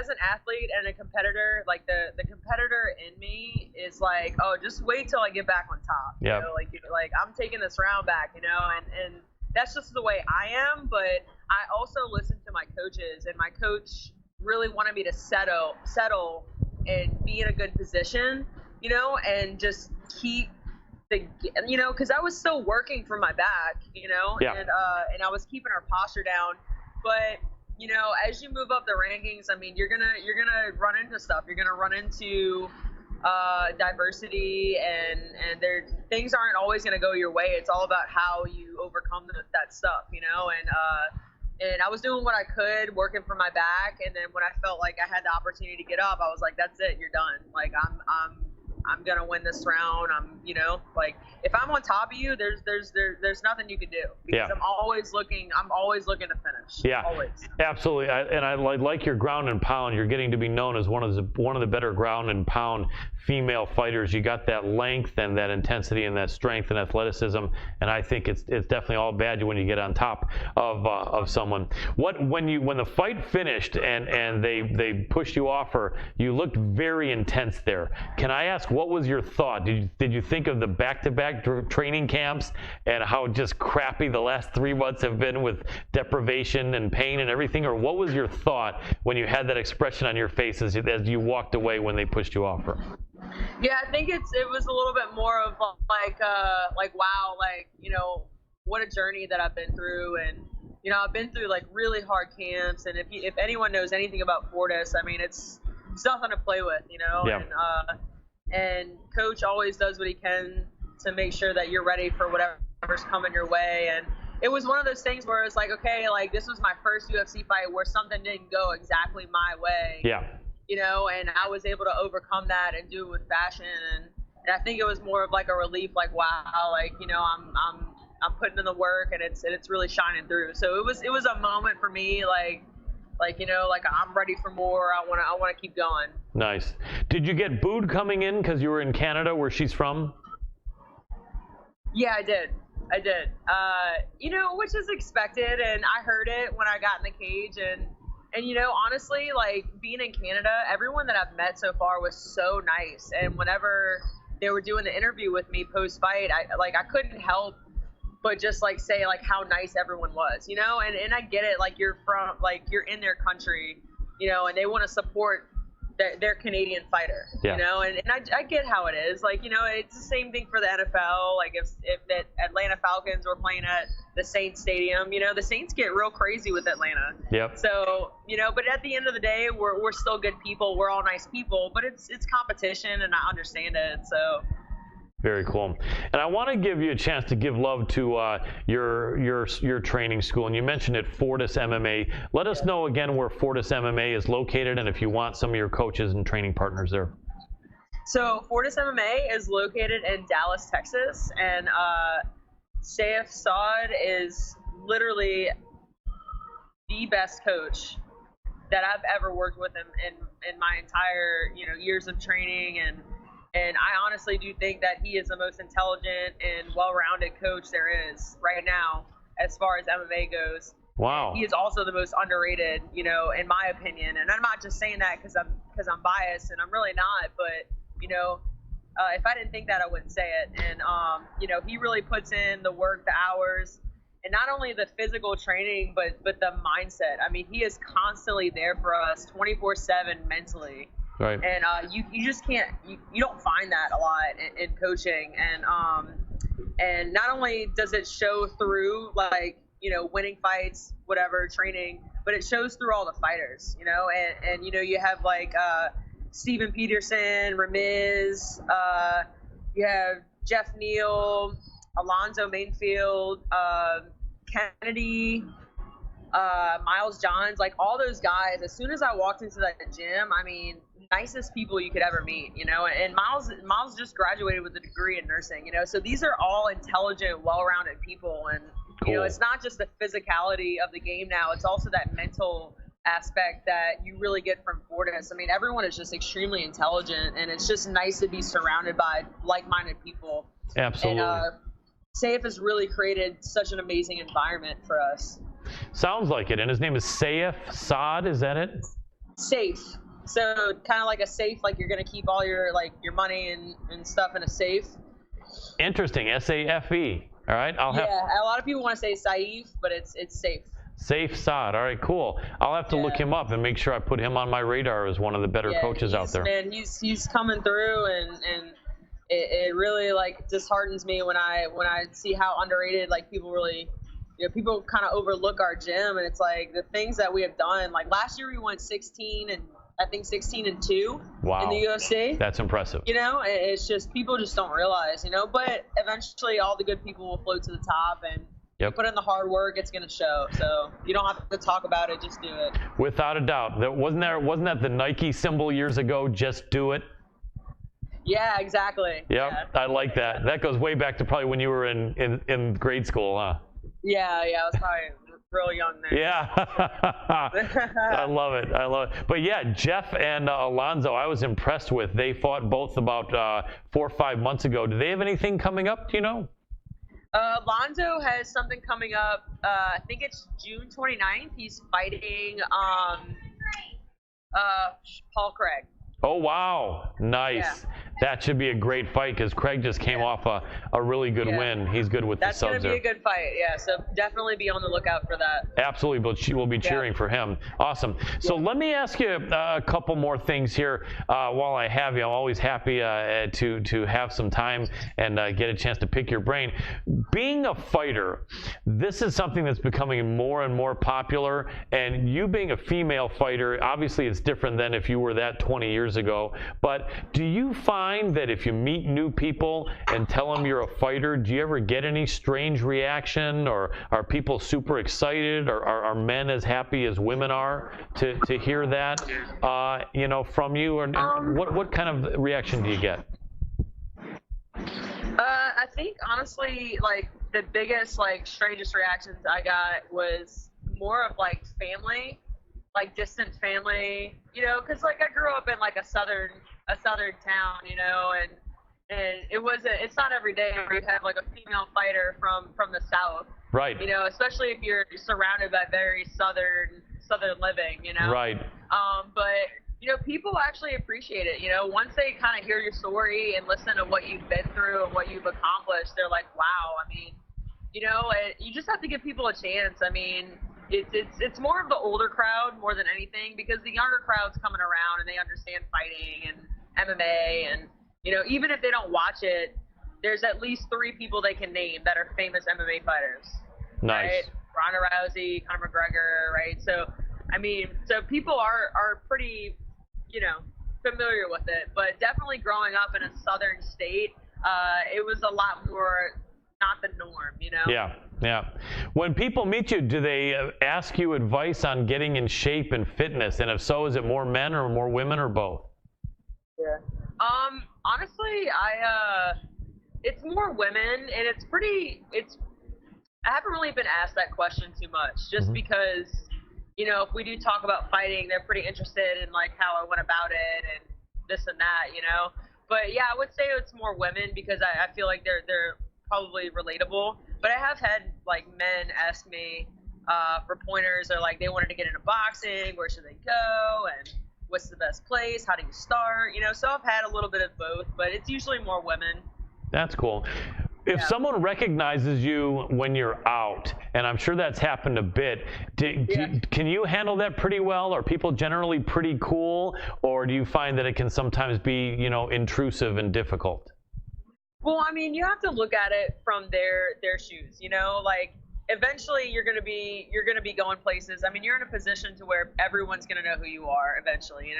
S13: as an athlete and a competitor, like the competitor in me is like, oh, just wait till I get back on top.
S9: Yeah.
S13: You know, like I'm taking this round back, you know, and that's just the way I am. But I also listen to my coaches, and my coach really wanted me to settle and be in a good position, you know, and just keep you know, because I was still working from my back, you know, and I was keeping our posture down. But you know, as you move up the rankings, I mean, you're gonna run into stuff. You're gonna run into diversity, and things aren't always gonna go your way. It's all about how you overcome that stuff, you know. And I was doing what I could, working for my back, and then when I felt like I had the opportunity to get up, I was like, that's it, you're done. Like I'm gonna win this round. You know, like if I'm on top of you, there's nothing you can do, because I'm always looking to finish.
S9: Yeah,
S13: always.
S9: Absolutely. I like your ground and pound. You're getting to be known as one of the better ground and pound female fighters. You got that length and that intensity and that strength and athleticism, and I think it's definitely all bad when you get on top of someone. When the fight finished and they pushed you off her, you looked very intense there. Can I ask, what was your thought? Did you think of the back-to-back training camps and how just crappy the last 3 months have been with deprivation and pain and everything, or what was your thought when you had that expression on your face as you walked away when they pushed you off her?
S13: Yeah, I think it was a little bit more of like wow, like, you know, what a journey that I've been through. And you know, I've been through like really hard camps, and if anyone knows anything about Fortis, I mean, it's nothing to play with, you know.
S9: Yeah.
S13: And coach always does what he can to make sure that you're ready for whatever's coming your way. And it was one of those things where it's like, okay, like this was my first UFC fight where something didn't go exactly my way.
S9: Yeah.
S13: You know, and I was able to overcome that and do it with fashion. And I think it was more of like a relief, like, wow, like, you know, I'm putting in the work, and it's really shining through. So it was a moment for me, like, you know, like I'm ready for more. I want to keep going.
S9: Nice. Did you get booed coming in because you were in Canada, where she's from?
S13: Yeah, I did. You know, which is expected, and I heard it when I got in the cage, and you know, honestly, like being in Canada, everyone that I've met so far was so nice. And whenever they were doing the interview with me post fight, I couldn't help but just like say like how nice everyone was, you know. And I get it, like you're in their country, you know, and they want to support their Canadian fighter, you know, and I get how it is. Like, you know, it's the same thing for the NFL. Like if the Atlanta Falcons were playing at the Saints Stadium, you know, the Saints get real crazy with Atlanta.
S9: Yep.
S13: So, you know, but at the end of the day, we're still good people. We're all nice people, but it's competition, and I understand it. So.
S9: Very cool. And I want to give you a chance to give love to your training school. And you mentioned it, Fortis MMA. Let us know again where Fortis MMA is located, and if you want some of your coaches and training partners there.
S13: So Fortis MMA is located in Dallas, Texas, and Saif Saad is literally the best coach that I've ever worked with in my entire, you know, years of training. And I honestly do think that he is the most intelligent and well-rounded coach there is right now as far as MMA goes.
S9: Wow.
S13: And he is also the most underrated, you know, in my opinion. And I'm not just saying that because I'm biased, and I'm really not. But, you know, if I didn't think that, I wouldn't say it. And, you know, he really puts in the work, the hours, and not only the physical training, but the mindset. I mean, he is constantly there for us 24/7 mentally.
S9: Right.
S13: And you just can't, you don't find that a lot in coaching. And not only does it show through, like, you know, winning fights, whatever, training, but it shows through all the fighters, you know. And you know, you have like Steven Peterson, Ramiz, you have Jeff Neal, Alonzo Mainfield, Kennedy, Miles Johns, like all those guys. As soon as I walked into that gym, I mean, nicest people you could ever meet, you know. And Miles just graduated with a degree in nursing, you know. So these are all intelligent, well-rounded people. And
S9: cool.
S13: You know, it's not just the physicality of the game now, it's also that mental aspect that you really get from Fortis. I mean, everyone is just extremely intelligent, and it's just nice to be surrounded by like-minded people.
S9: Absolutely.
S13: And Saif has really created such an amazing environment for us.
S9: Sounds like it. And his name is Saif Saad, is that it?
S13: Safe. So kind of like a safe, like you're going to keep all your money and stuff in a safe.
S9: Interesting. S-A-F-E. All right.
S13: A lot of people want to say Saif, but it's safe.
S9: Saif Saad. All right, cool. I'll have to look him up and make sure I put him on my radar as one of the better coaches out there.
S13: Man, he's coming through, and it really like disheartens me when I see how underrated like people really, people kind of overlook our gym, and it's like the things that we have done. Like last year we went 16 and 2
S9: Wow.
S13: in the UFC.
S9: That's impressive.
S13: It's just people just don't realize, but eventually all the good people will float to the top, and you put in the hard work, it's going to show. So you don't have to talk about it, just do it.
S9: Without a doubt. Wasn't that the Nike symbol years ago, just do it?
S13: Yeah, exactly.
S9: Yep,
S13: Yeah.
S9: I like that. That goes way back to probably when you were in grade school, huh?
S13: Yeah, I was probably real young there.
S9: Yeah. I love it. But yeah, Jeff and Alonzo, I was impressed with. They fought both about 4 or 5 months ago. Do they have anything coming up, do you know?
S13: Alonzo has something coming up. I think it's June 29th. He's fighting Paul Craig.
S9: Oh, wow. Nice.
S13: Yeah.
S9: That should be a great fight because Craig just came off a really good win. He's good with
S13: That's
S9: the subs.
S13: That's going to be a good fight, yeah. So definitely be on the lookout for that.
S9: Absolutely, but we'll be cheering for him. Awesome. So let me ask you a couple more things here while I have you. I'm always happy to have some time and get a chance to pick your brain. Being a fighter, this is something that's becoming more and more popular, and you being a female fighter, obviously it's different than if you were that 20 years ago, but do you find that if you meet new people and tell them you're a fighter, do you ever get any strange reaction, or are people super excited, or are men as happy as women are to hear that from you, or what kind of reaction do you get?
S13: I think honestly, like the biggest, like strangest reactions I got was more of like family, like distant family, because like I grew up in like a southern town, and it's not every day where you have like a female fighter from the south,
S9: right?
S13: Especially if you're surrounded by very southern living,
S9: right?
S13: But people actually appreciate it. Once they kind of hear your story and listen to what you've been through and what you've accomplished, they're like, wow. I mean, you just have to give people a chance. I mean, it's more of the older crowd more than anything, because the younger crowd's coming around and they understand fighting and MMA, and even if they don't watch it, there's at least 3 people they can name that are famous MMA fighters.
S9: Nice.
S13: Right? Ronda Rousey, Conor McGregor, right? So I mean, so people are pretty, familiar with it, but definitely growing up in a southern state, it was a lot more not the norm,
S9: Yeah. When people meet you, do they ask you advice on getting in shape and fitness? And if so, is it more men or more women or both?
S13: Yeah. Honestly, it's more women, and I haven't really been asked that question too much, just because, if we do talk about fighting, they're pretty interested in like how I went about it and this and that, But yeah, I would say it's more women, because I feel like they're probably relatable. But I have had like men ask me for pointers, or like they wanted to get into boxing, where should they go, and what's the best place, how do you start, so I've had a little bit of both, but it's usually more women.
S9: That's cool. If someone recognizes you when you're out, and I'm sure that's happened a bit, can you handle that pretty well? Are people generally pretty cool, or do you find that it can sometimes be, intrusive and difficult?
S13: Well, I mean, you have to look at it from their shoes, like eventually you're going to be going places. I mean, you're in a position to where everyone's going to know who you are eventually,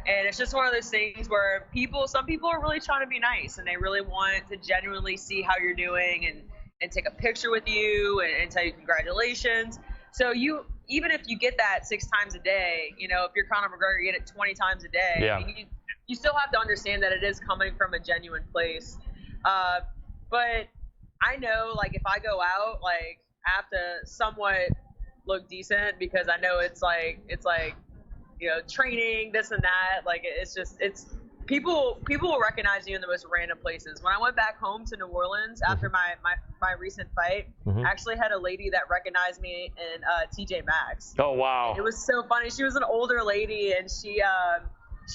S13: and it's just one of those things where some people are really trying to be nice, and they really want to genuinely see how you're doing and take a picture with you and tell you congratulations. So even if you get that 6 times a day, if you're Conor McGregor, you get it 20 times a day.
S9: Yeah.
S13: I mean, you still have to understand that it is coming from a genuine place. But I know, like, if I go out, like, I have to somewhat look decent, because I know it's like training, this and that. Like, it's people will recognize you in the most random places. When I went back home to New Orleans after my recent fight, I actually had a lady that recognized me in TJ Maxx.
S9: Oh, wow.
S13: It was so funny. She was an older lady, and she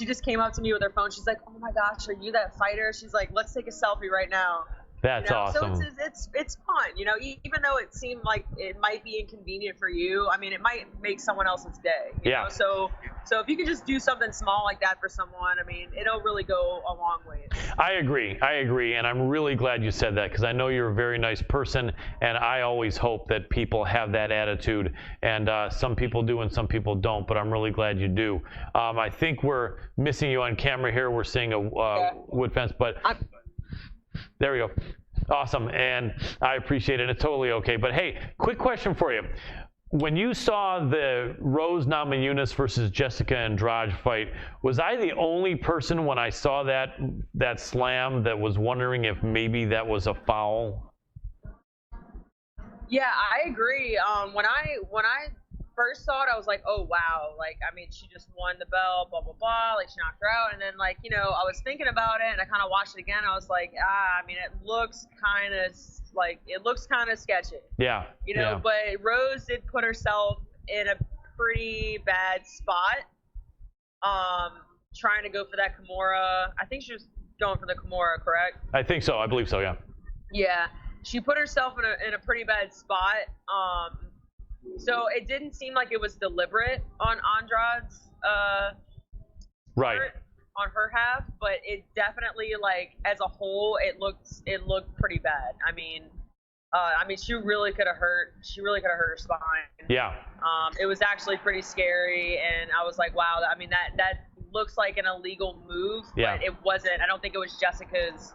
S13: just came up to me with her phone. She's like, oh my gosh, are you that fighter? She's like, let's take a selfie right now.
S9: That's awesome.
S13: So it's fun, even though it seemed like it might be inconvenient for you. I mean, it might make someone else's day. You know? So if you can just do something small like that for someone, I mean, it'll really go a long way.
S9: I agree, and I'm really glad you said that because I know you're a very nice person, and I always hope that people have that attitude, and some people do and some people don't, but I'm really glad you do. I think we're missing you on camera here. We're seeing a wood fence, but there we go. Awesome, and I appreciate it. It's totally okay. But hey, quick question for you. When you saw the Rose Namajunas versus Jessica Andrade fight, was I the only person when I saw that slam that was wondering if maybe that was a foul?
S13: Yeah, I agree. When I first saw it, I was like, oh wow, like, I mean, she just won the belt, blah blah blah, like she knocked her out, and then like, I was thinking about it, and I kind of watched it again. I was like, I mean, it looks kind of sketchy.
S9: Yeah.
S13: But Rose did put herself in a pretty bad spot, trying to go for that Kimura. I think she was going for the Kimura, correct?
S9: I think so. I believe so. Yeah.
S13: Yeah, she put herself in a pretty bad spot. So it didn't seem like it was deliberate on Andrade's part, on her half, but it definitely, like, as a whole, it looked pretty bad. I mean, she really could have hurt her spine.
S9: Yeah.
S13: It was actually pretty scary, and I was like, wow. I mean, that looks like an illegal move, but it wasn't. I don't think it was Jessica's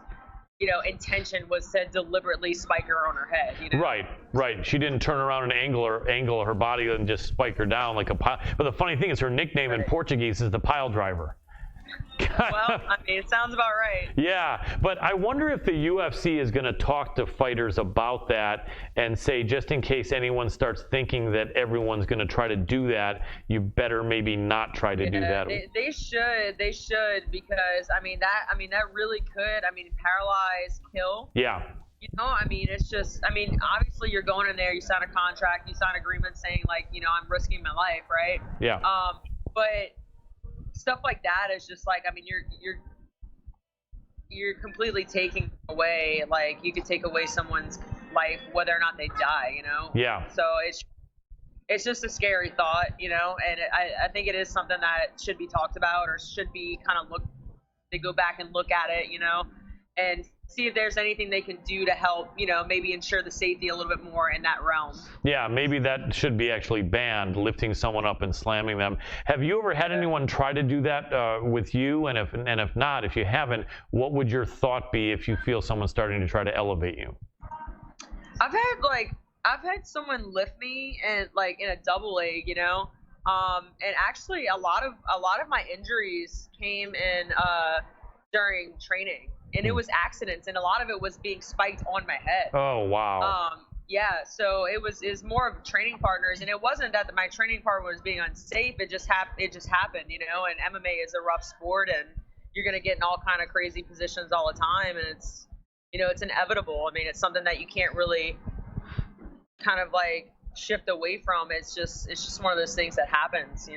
S13: intention was to deliberately spike her on her head.
S9: Right. She didn't turn around and angle her body and just spike her down like a pile. But the funny thing is, her nickname in Portuguese is the pile driver.
S13: Well, I mean, it sounds about right.
S9: Yeah, but I wonder if the UFC is going to talk to fighters about that and say, just in case anyone starts thinking that everyone's going to try to do that, you better maybe not try to do that.
S13: They should, because that really could, paralyze, kill.
S9: Yeah.
S13: I mean, it's just, obviously you're going in there, you sign a contract, you sign an agreement saying, like, I'm risking my life, right?
S9: Yeah.
S13: But stuff like that is just like, you're completely taking away, like, you could take away someone's life whether or not they die,
S9: Yeah.
S13: So it's just a scary thought, and I think it is something that should be talked about, or should be kind of they go back and look at it, and see if there's anything they can do to help, maybe ensure the safety a little bit more in that realm.
S9: Yeah, maybe that should be actually banned, lifting someone up and slamming them. Have you ever had anyone try to do that with you? And if not, if you haven't, what would your thought be if you feel someone starting to try to elevate you?
S13: I've had someone lift me and like in a double leg, and actually a lot of my injuries came in during training. And it was accidents, and a lot of it was being spiked on my head.
S9: Oh, wow.
S13: Yeah, so it was more of training partners, and it wasn't that my training partner was being unsafe. It just happened, and MMA is a rough sport, and you're going to get in all kind of crazy positions all the time, and it's, it's inevitable. I mean, it's something that you can't really kind of like shift away from. It's just one of those things that happens,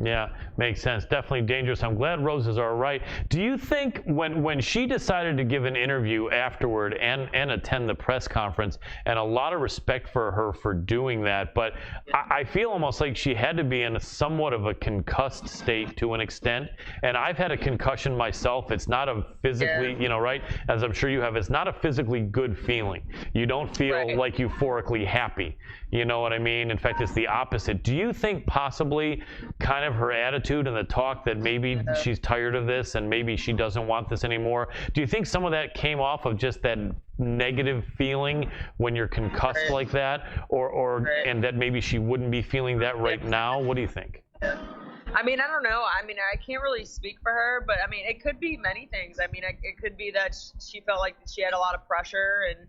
S9: Yeah, makes sense. Definitely dangerous. I'm glad Roses are right. Do you think when she decided to give an interview afterward and attend the press conference, and a lot of respect for her for doing that, but I feel almost like she had to be in somewhat of a concussed state to an extent, and I've had a concussion myself. It's not a physically, right, as I'm sure you have, it's not a physically good feeling. You don't feel like euphorically happy. You know what I mean? In fact, it's the opposite. Do you think possibly kind of her attitude and the talk that maybe she's tired of this and maybe she doesn't want this anymore? Do you think some of that came off of just that negative feeling when you're concussed like that, and that maybe she wouldn't be feeling that right now? What do you think?
S13: I mean, I don't know. I mean, I can't really speak for her, but I mean, it could be many things. I mean, it could be that she felt like she had a lot of pressure and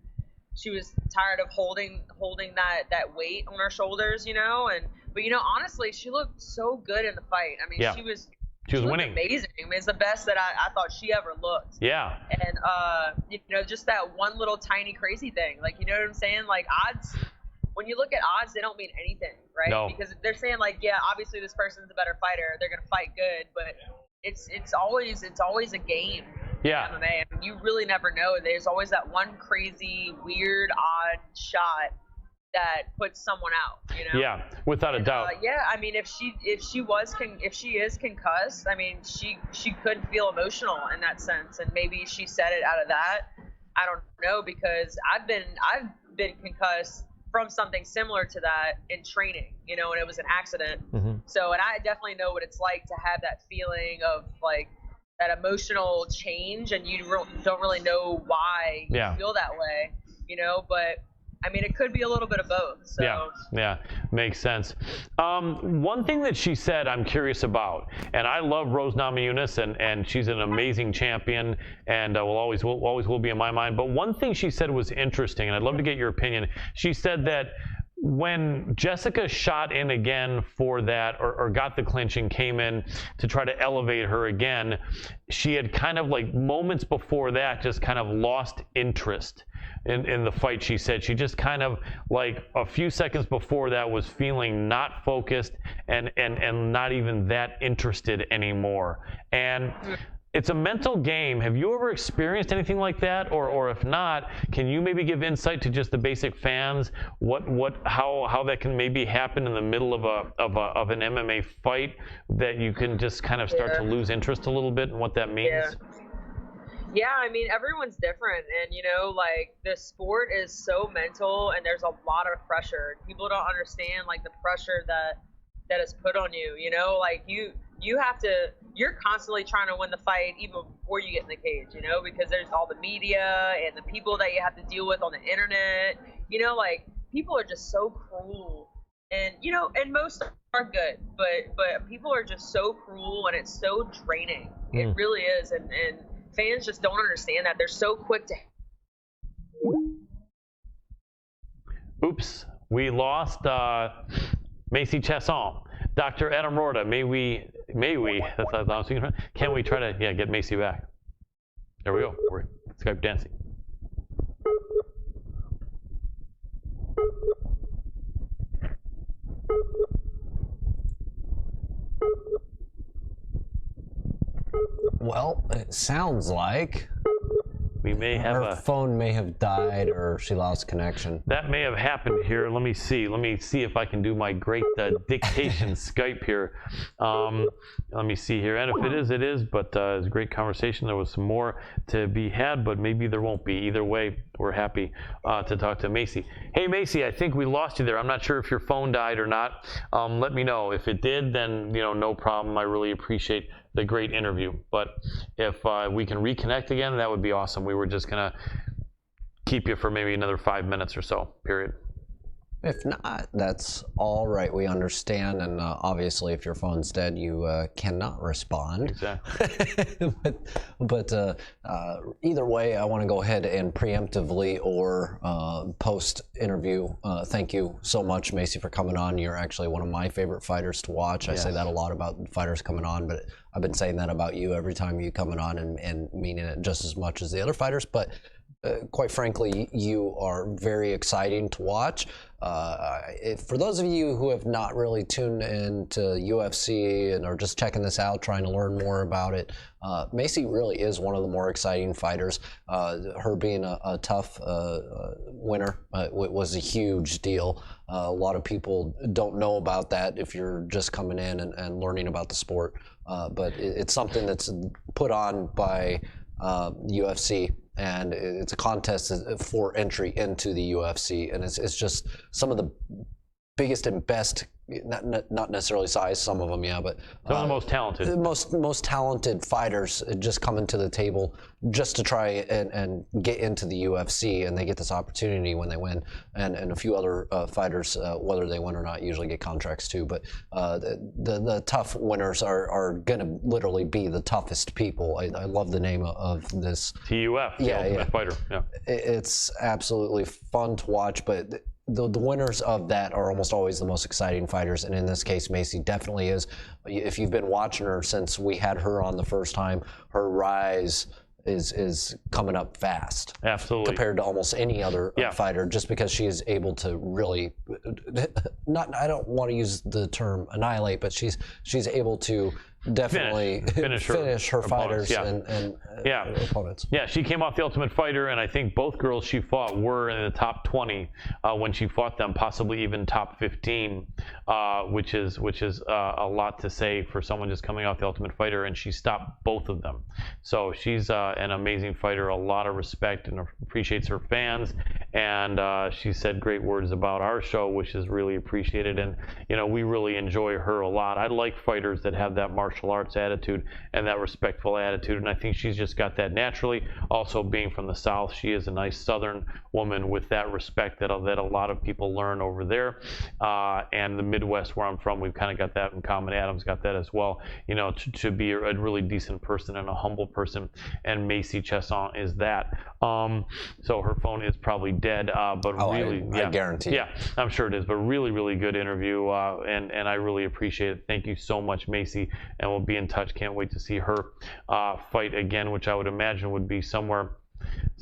S13: she was tired of holding that weight on her shoulders, but honestly, she looked so good in the fight. I mean, she was winning. Amazing. I mean, it's the best that I thought she ever looked.
S9: Yeah.
S13: And just that one little tiny crazy thing, like, you know what I'm saying? Like, odds, when you look at odds, they don't mean anything, right?
S9: No.
S13: Because they're saying, like, yeah, obviously this person's a better fighter, they're gonna fight good, but it's always a game.
S9: Yeah.
S13: MMA. I mean, you really never know. There's always that one crazy, weird, odd shot that puts someone out, you know?
S9: Yeah, without a doubt.
S13: Yeah, I mean, if she is concussed, I mean, she could feel emotional in that sense, and maybe she said it out of that. I don't know, because I've been concussed from something similar to that in training, you know, and it was an accident. So, and I definitely know what it's like to have that feeling of like that emotional change, and you don't really know why you feel that way, you know, but I mean, it could be a little bit of both. So.
S9: Yeah, makes sense. One thing that she said I'm curious about, and I love Rose Namajunas, and she's an amazing champion, and will always will be in my mind. But one thing she said was interesting, and I'd love to get your opinion. She said that when Jessica shot in again for that, or got the clinch and came in to try to elevate her again, she had kind of like moments before that just kind of lost interest in the fight. She said she just kind of like a few seconds before that was feeling not focused and not even that interested anymore. And it's a mental game. Have you ever experienced anything like that? Or if not, can you maybe give insight to just the basic fans how that can maybe happen in the middle of an MMA fight, that you can just kind of start to lose interest a little bit, and what that means?
S13: Yeah, I mean, everyone's different, and you know, like, the sport is so mental, and there's a lot of pressure. People don't understand like the pressure that is put on you. You know, like you're constantly trying to win the fight even before you get in the cage. You know, because there's all the media and the people that you have to deal with on the internet. You know, like, people are just so cruel, and you know, and most are good, but people are just so cruel, and it's so draining. It really is, and fans just don't understand that. They're so quick to.
S9: Oops, we lost Macy Chasson. Dr. Adam Rorta, may we, that's what I was thinking. Can we try to, get Macy back? There we go, we're Skype dancing.
S10: Well, it sounds like
S9: we may have
S10: her phone may have died, or she lost connection.
S9: That may have happened here. Let me see if I can do my great dictation Skype here. Let me see here. And if it is, it is. But it's a great conversation. There was some more to be had, but maybe there won't be. Either way, we're happy to talk to Macy. Hey, Macy, I think we lost you there. I'm not sure if your phone died or not. Let me know. If it did, then no problem. I really appreciate the great interview. But if we can reconnect again, that would be awesome. We were just gonna keep you for maybe another 5 minutes or so, period.
S10: If not, that's all right. We understand, and obviously, if your phone's dead, you cannot respond.
S9: Exactly.
S10: but either way, I want to go ahead and preemptively or post-interview, thank you so much, Macy, for coming on. You're actually one of my favorite fighters to watch.
S9: Yes.
S10: I say that a lot about fighters coming on, but I've been saying that about you every time you coming on, and meaning it just as much as the other fighters. But quite frankly, you are very exciting to watch. For those of you who have not really tuned into UFC and are just checking this out, trying to learn more about it, Macy really is one of the more exciting fighters. Her being a tough winner was a huge deal. A lot of people don't know about that if you're just coming in and learning about the sport. But it's something that's put on by UFC. And it's a contest for entry into the UFC, and it's just some of the biggest and best, not necessarily size, some of them, but
S9: some of the most talented,
S10: most talented fighters just coming to the table just to try and get into the UFC, and they get this opportunity when they win, and a few other fighters, whether they win or not, usually get contracts too. But the tough winners are going to literally be the toughest people. I love the name of this.
S9: TUF, the Ultimate Fighter. Yeah,
S10: it's absolutely fun to watch, but the winners of that are almost always the most exciting fighters, and in this case, Macy definitely is. If you've been watching her since we had her on the first time, her rise is coming up fast.
S9: Absolutely.
S10: Compared to almost any other fighter, just because she is able to really, I don't want to use the term annihilate, but she's able to definitely finish her fighters and opponents.
S9: Yeah, she came off The Ultimate Fighter, and I think both girls she fought were in the top 20 when she fought them, possibly even top 15, which is a lot to say for someone just coming off The Ultimate Fighter, and she stopped both of them. So she's an amazing fighter, a lot of respect, and appreciates her fans, and she said great words about our show, which is really appreciated, and we really enjoy her a lot. I like fighters that have that martial arts attitude and that respectful attitude, and I think she's just got that naturally. Also, being from the South, she is a nice Southern woman with that respect that a lot of people learn over there, and the Midwest where I'm from, we've kind of got that in common. Adam's got that as well, to be a really decent person and a humble person, and Macy Chesson is that. So her phone is probably dead, but really,
S10: I guarantee.
S9: Yeah, I'm sure it is, but really, really good interview, and I really appreciate it. Thank you so much, Macy, and we'll be in touch. Can't wait to see her fight again, which I would imagine would be somewhere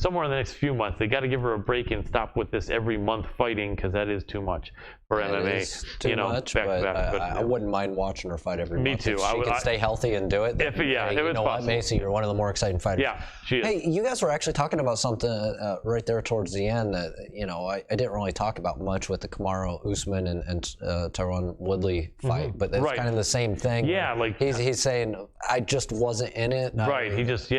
S9: in the next few months. They got to give her a break and stop with this every month fighting, because that is too much for MMA.
S10: Is too much, but I wouldn't mind watching her fight every month.
S9: Me too.
S10: If she can stay healthy and do it. Then,
S9: you know
S10: what, Macy, you're one of the more exciting fighters.
S9: Yeah, she is.
S10: Hey, you guys were actually talking about something right there towards the end that I didn't really talk about much with the Kamaru Usman and Tyron Woodley fight, but it's kind of the same thing.
S9: Yeah, like
S10: he's saying I just wasn't in it.
S9: Right. He just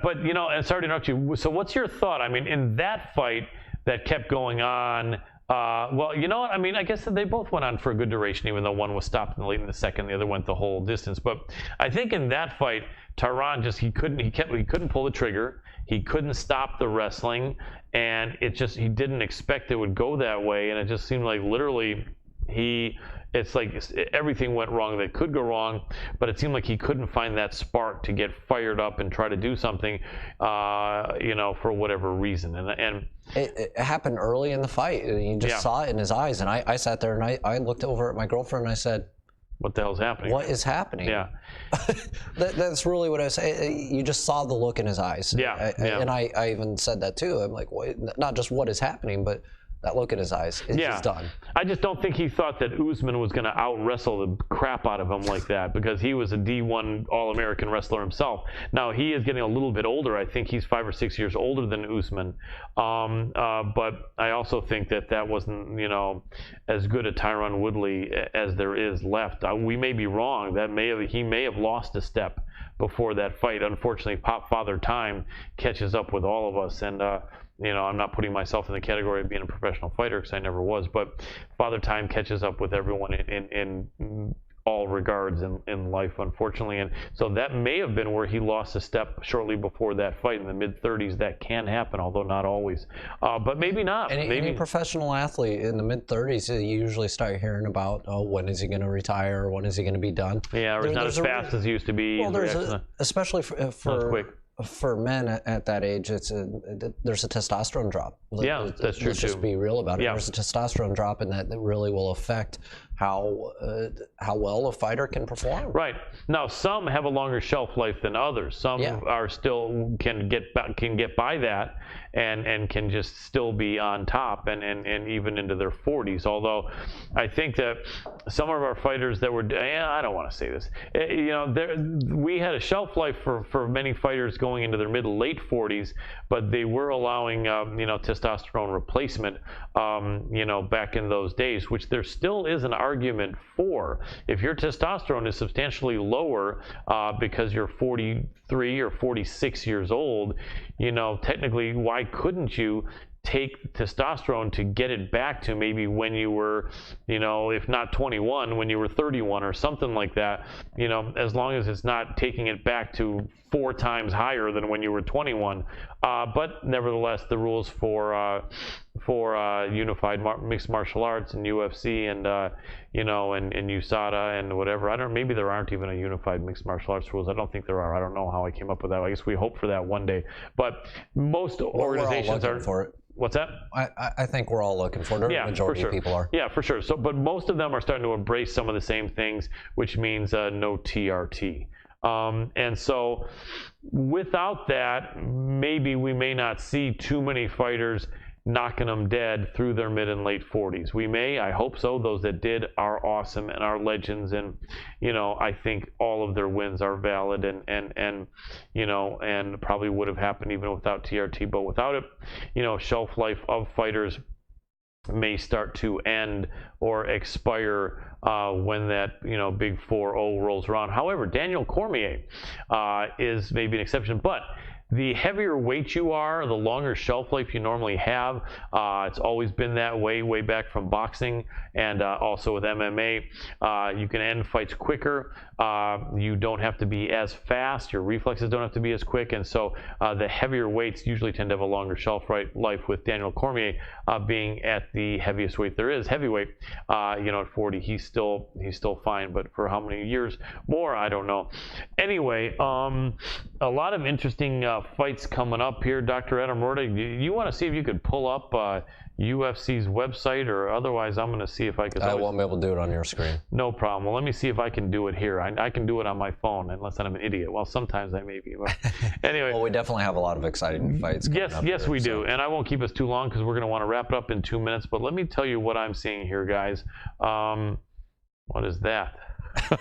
S9: but and sorry to interrupt you. So what's your thought? I mean, in that fight that kept going on, well, you know what? I mean, I guess that they both went on for a good duration, even though one was stopped late in the second, the other went the whole distance. But I think in that fight, Tyron he couldn't pull the trigger. He couldn't stop the wrestling, and he didn't expect it would go that way, and it just seemed like literally it's like everything went wrong that could go wrong, but it seemed like he couldn't find that spark to get fired up and try to do something, for whatever reason. And
S10: it happened early in the fight. You just saw it in his eyes, and I sat there and I looked over at my girlfriend and I said,
S9: "What the hell's happening?
S10: What is happening?"
S9: Yeah,
S10: that's really what I say. You just saw the look in his eyes. And I even said that too. I'm like, not just what is happening, but that look in his eyes is just done.
S9: I just don't think he thought that Usman was going to out-wrestle the crap out of him like that, because he was a D1 All-American wrestler himself. Now, he is getting a little bit older. I think he's 5 or 6 years older than Usman. But I also think that wasn't, as good a Tyron Woodley as there is left. We may be wrong. He may have lost a step before that fight. Unfortunately, Father Time catches up with all of us, and I'm not putting myself in the category of being a professional fighter, because I never was, but Father Time catches up with everyone in all regards in life, unfortunately. And so that may have been where he lost a step shortly before that fight in the mid-30s. That can happen, although not always. But maybe not.
S10: Any professional athlete in the mid-30s, you usually start hearing about, when is he going to retire, or when is he going to be done?
S9: Yeah, or it's not as fast as it used to be.
S10: Well, especially for men at that age, there's a testosterone drop.
S9: Yeah, that's true.
S10: Let's just be real about it.
S9: Yeah.
S10: There's a testosterone drop, and that really will affect how well a fighter can perform.
S9: Right. Now, some have a longer shelf life than others. Some are still can get by that and can just still be on top and even into their 40s. Although I think that some of our fighters that were, I don't want to say this, we had a shelf life for many fighters going into their late 40s, but they were allowing testosterone replacement back in those days, which there still is an argument for. If your testosterone is substantially lower because you're 43 or 46 years old, technically, why couldn't you take testosterone to get it back to maybe when you were, if not 21, when you were 31 or something like that, as long as it's not taking it back to 4 times higher than when you were 21. But nevertheless, the rules for unified mixed martial arts and UFC and and USADA and whatever. Maybe there aren't even a unified mixed martial arts rules. I don't think there are. I don't know how I came up with that. I guess we hope for that one day. But most organizations are
S10: for it.
S9: What's that?
S10: I think we're all looking for it. The majority of people are.
S9: Yeah, for sure. So, but most of them are starting to embrace some of the same things, which means no TRT. And so without that, maybe we may not see too many fighters knocking them dead through their mid and late 40s. We may, I hope so. Those that did are awesome and are legends, and I think all of their wins are valid and probably would have happened even without TRT. But without it, shelf life of fighters may start to end or expire when that big 4-0 rolls around. However, Daniel Cormier is maybe an exception, but the heavier weight you are, the longer shelf life you normally have. It's always been that way back from boxing, and also with MMA. You can end fights quicker. You don't have to be as fast. Your reflexes don't have to be as quick, and so the heavier weights usually tend to have a longer shelf life. With Daniel Cormier being at the heaviest weight there is, heavyweight, at 40, he's still fine. But for how many years more, I don't know. Anyway, a lot of interesting fights coming up here. Dr. Adam Rorta, you want to see if you could pull up UFC's website, or otherwise I'm going to see if I can.
S10: I won't be able to do it on your screen.
S9: No problem. Well, let me see if I can do it here. I can do it on my phone, unless I'm an idiot. Well, sometimes I may be. But anyway.
S10: Well, we definitely have a lot of exciting fights coming up
S9: Yes,
S10: here,
S9: we do. And I won't keep us too long because we're going to want to wrap it up in 2 minutes. But let me tell you what I'm seeing here, guys. What is that?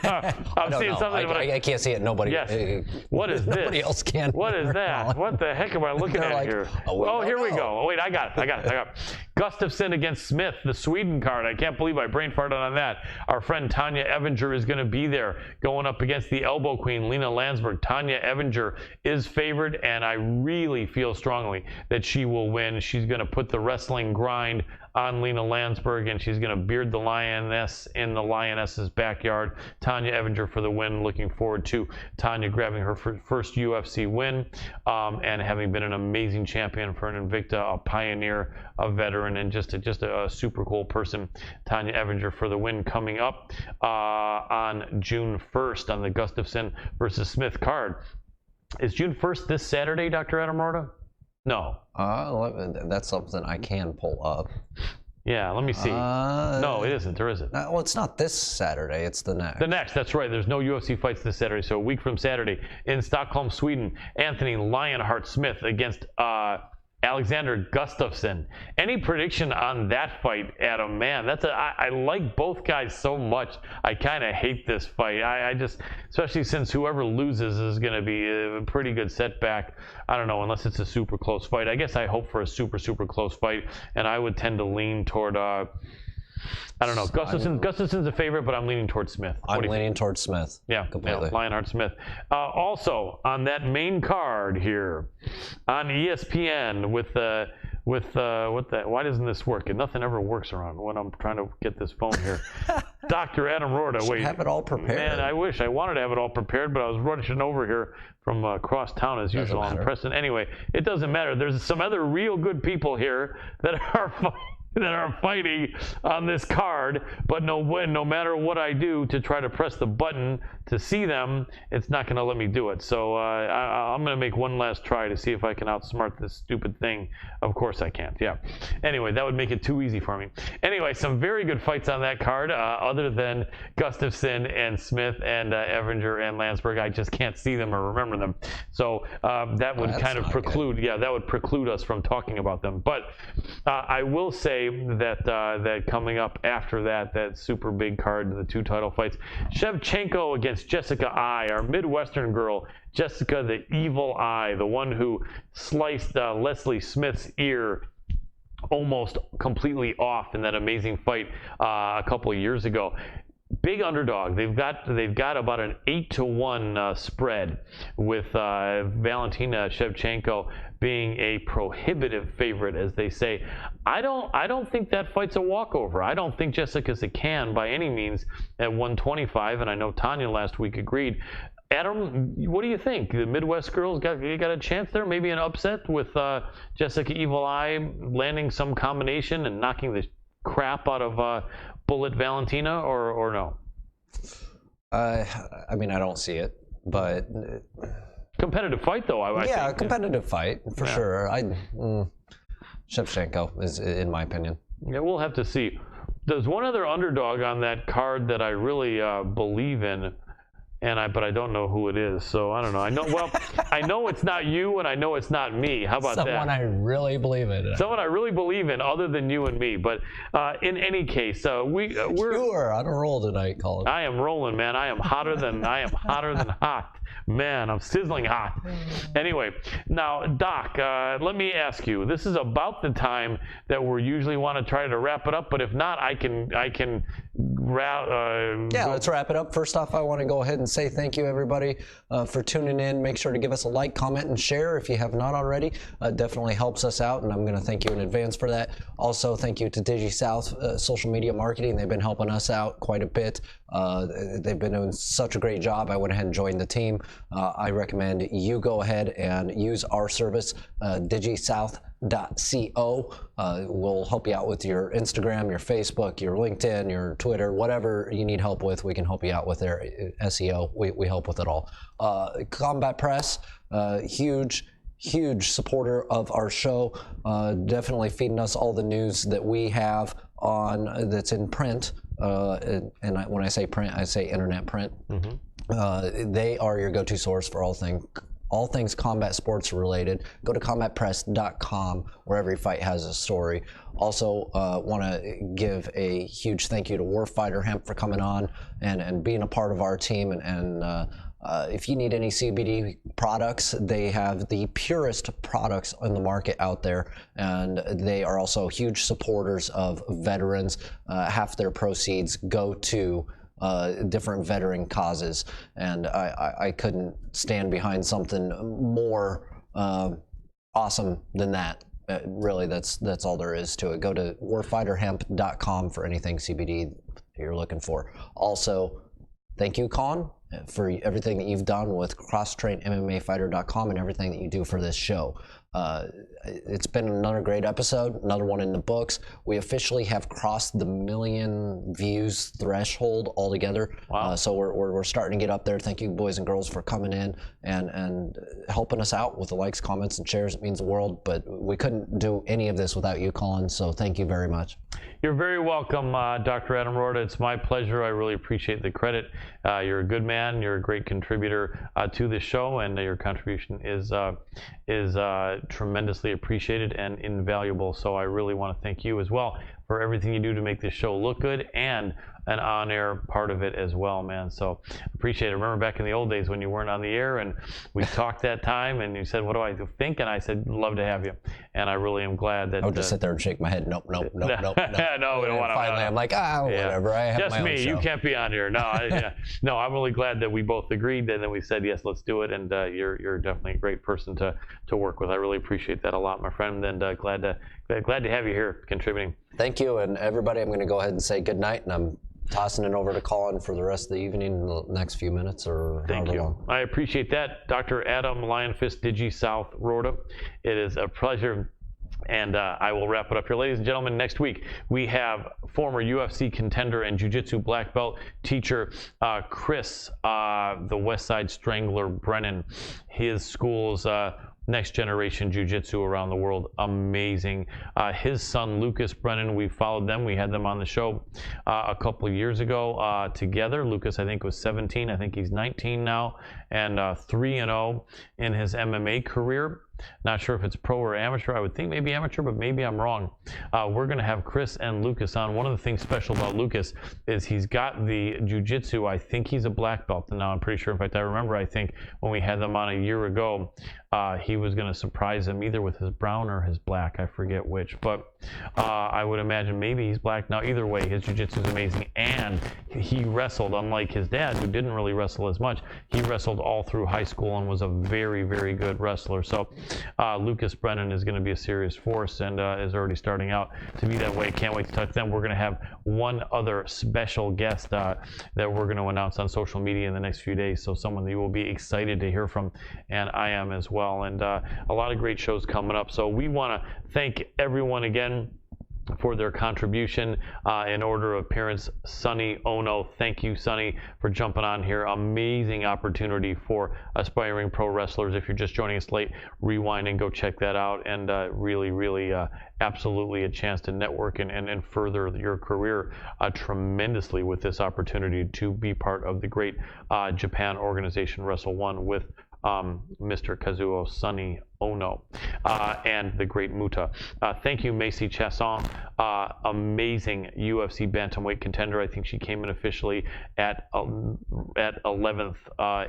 S9: I'm seeing something.
S10: I can't see it. Nobody.
S9: Yes. What is this?
S10: Nobody else can.
S9: What is that? What the heck am I looking at here? Here we go. Oh, wait, I got it. Gustafsson against Smith, the Sweden card. I can't believe I brain farted on that. Our friend Tanya Evinger is going to be there, going up against the elbow queen, Lena Landsberg. Tanya Evinger is favored, and I really feel strongly that she will win. She's going to put the wrestling grind on Lena Landsberg, and she's going to beard the lioness in the lioness's backyard. Tanya Evinger for the win. Looking forward to Tanya grabbing her first UFC win, and having been an amazing champion for an Invicta, a pioneer, a veteran, and just a super cool person. Tanya Evinger for the win, coming up on June 1st on the Gustafsson versus Smith card. Is June 1st this Saturday, Dr. Adam Rorta? No.
S10: That's something I can pull up.
S9: Yeah, let me see. No, it isn't. There isn't.
S10: Well, it's not this Saturday. It's the next.
S9: The next, that's right. There's no UFC fights this Saturday. So a week from Saturday in Stockholm, Sweden, Anthony Lionheart Smith against Alexander Gustafsson. Any prediction on that fight, Adam? Man, I like both guys so much. I kind of hate this fight. I just, especially since whoever loses is going to be a pretty good setback. I don't know, unless it's a super close fight. I guess I hope for a super close fight, and I would tend to lean toward I don't know. Gustafsson's a favorite, but I'm leaning towards Smith.
S10: I'm leaning towards Smith.
S9: Yeah,
S10: completely.
S9: Lionheart Smith. Also on that main card here on ESPN why doesn't this work? Nothing ever works around when I'm trying to get this phone here. Dr. Adam Rorta. Wait,
S10: have it all prepared.
S9: Man, I wish I wanted to have it all prepared, but I was rushing over here from across town as usual on Preston. Anyway, it doesn't matter. There's some other real good people here that are fighting on this card, but no matter what I do to try to press the button to see them, it's not going to let me do it. So I'm going to make one last try to see if I can outsmart this stupid thing. Of course I can't. Yeah. Anyway, that would make it too easy for me. Anyway, some very good fights on that card, other than Gustafsson and Smith and Evinger and Landsberg. I just can't see them or remember them. So that would kind of preclude. Good. Yeah, that would preclude us from talking about them. But I will say that coming up after that super big card, the 2 title fights, Shevchenko against Jessica Eye, our Midwestern girl, Jessica the Evil Eye, the one who sliced Leslie Smith's ear almost completely off in that amazing fight a couple of years ago. Big underdog. They've got about an 8-1 spread, with Valentina Shevchenko being a prohibitive favorite, as they say. I don't think that fight's a walkover. I don't think Jessica's a can by any means at 125, and I know Tanya last week agreed. Adam, what do you think? The Midwest girls got a chance there? Maybe an upset with Jessica Evil Eye landing some combination and knocking the crap out of Bullet Valentina, or no?
S10: I mean, I don't see it, but
S9: competitive fight though. I think.
S10: Competitive fight for sure. Shevchenko is, in my opinion.
S9: Yeah, we'll have to see. There's one other underdog on that card that I really believe in, but I don't know who it is. So I don't know. I know it's not you, and I know it's not me. How about that?
S10: Someone I really believe in.
S9: Someone I really believe in, other than you and me. But in any case, we're
S10: sure on a roll tonight, Colin.
S9: I am rolling, man. I am hotter than hot. Man, I'm sizzling hot. Anyway, now, Doc, let me ask you. This is about the time that we usually want to try to wrap it up, but if not, I can.
S10: Let's wrap it up. First off, I want to go ahead and say thank you, everybody, for tuning in. Make sure to give us a like, comment, and share if you have not already. Definitely helps us out, and I'm going to thank you in advance for that. Also, thank you to DigiSouth Social Media Marketing. They've been helping us out quite a bit. They've been doing such a great job. I went ahead and joined the team. I recommend you go ahead and use our service, digisouth.co. We'll help you out with your Instagram, your Facebook, your LinkedIn, your Twitter, whatever you need help with, we can help you out with their SEO. We help with it all. Combat Press, huge supporter of our show, definitely feeding us all the news that we have on that's in print. When I say print, I say internet print. They are your go-to source for all things combat sports related. Go to combatpress.com, where every fight has a story. Also, want to give a huge thank you to Warfighter Hemp for coming on and being a part of our team. If you need any CBD products, they have the purest products on the market out there, and they are also huge supporters of veterans. Half their proceeds go to different veteran causes, and I couldn't stand behind something more awesome than that. Really, that's all there is to it. Go to warfighterhemp.com for anything CBD you're looking for. Also, thank you, Con, for everything that you've done with crosstrainmmafighter.com and everything that you do for this show. It's been another great episode, another one in the books. We officially have crossed the 1 million views threshold altogether.
S9: Wow.
S10: So we're starting to get up there. Thank you, boys and girls, for coming in and helping us out with the likes, comments, and shares. It means the world, but we couldn't do any of this without you, Colin, so thank you very much.
S9: You're very welcome, Dr. Adam Rorta. It's my pleasure. I really appreciate the credit. You're a good man. You're a great contributor to the show, and your contribution is tremendously appreciated and invaluable. So I really want to thank you as well for everything you do to make this show look good and an on-air part of it as well, man. So appreciate it. Remember back in the old days when you weren't on the air and we talked that time and you said, what do I think? And I said, love to have you. And I really am glad that...
S10: I would just sit there and shake my head. Nope.
S9: No, we don't want to.
S10: Finally, I'm like, whatever. I have
S9: just
S10: my own
S9: me.
S10: show.
S9: You can't be on here. No, no. I'm really glad that we both agreed, and then we said yes, let's do it. And you're definitely a great person to work with. I really appreciate that a lot, my friend. And glad to have you here contributing.
S10: Thank you, and everybody. I'm going to go ahead and say good night, and I'm tossing it over to Colin for the rest of the evening in the next few minutes or
S9: Thank you.
S10: Long.
S9: I appreciate that, Dr. Adam Lionfist DigiSouth Rorta. It is a pleasure. And I will wrap it up here. Ladies and gentlemen, next week we have former UFC contender and jiu-jitsu black belt teacher Chris, the West Side Strangler Brennan. His school's next generation jiu-jitsu around the world. Amazing. His son, Lucas Brennan, we followed them. We had them on the show a couple of years ago together. Lucas, I think, was 17. I think he's 19 now, and 3-0 in his MMA career. Not sure if it's pro or amateur. I would think maybe amateur, but maybe I'm wrong. We're going to have Chris and Lucas on. One of the things special about Lucas is he's got the jiu-jitsu. I think he's a black belt. And now I'm pretty sure. In fact, I remember, I think when we had them on a year ago, he was going to surprise him either with his brown or his black. I forget which. But I would imagine maybe he's black. Now, either way, his jiu-jitsu is amazing. And he wrestled, unlike his dad, who didn't really wrestle as much. He wrestled all through high school and was a very, very good wrestler. So Lucas Brennan is going to be a serious force and is already starting out to be that way. Can't wait to talk to them. We're going to have one other special guest that we're going to announce on social media in the next few days. So someone that you will be excited to hear from, and I am as well. And a lot of great shows coming up. So we want to thank everyone again for their contribution. In order of appearance, Sonny Ono. Thank you, Sonny, for jumping on here. Amazing opportunity for aspiring pro wrestlers. If you're just joining us late, rewind and go check that out. And really, absolutely a chance to network and further your career tremendously with this opportunity to be part of the great Japan organization Wrestle One with Mr. Kazuo Sonny Ono and the great Muta. Thank you, Macy Chasson. Amazing UFC bantamweight contender. I think she came in officially at 11th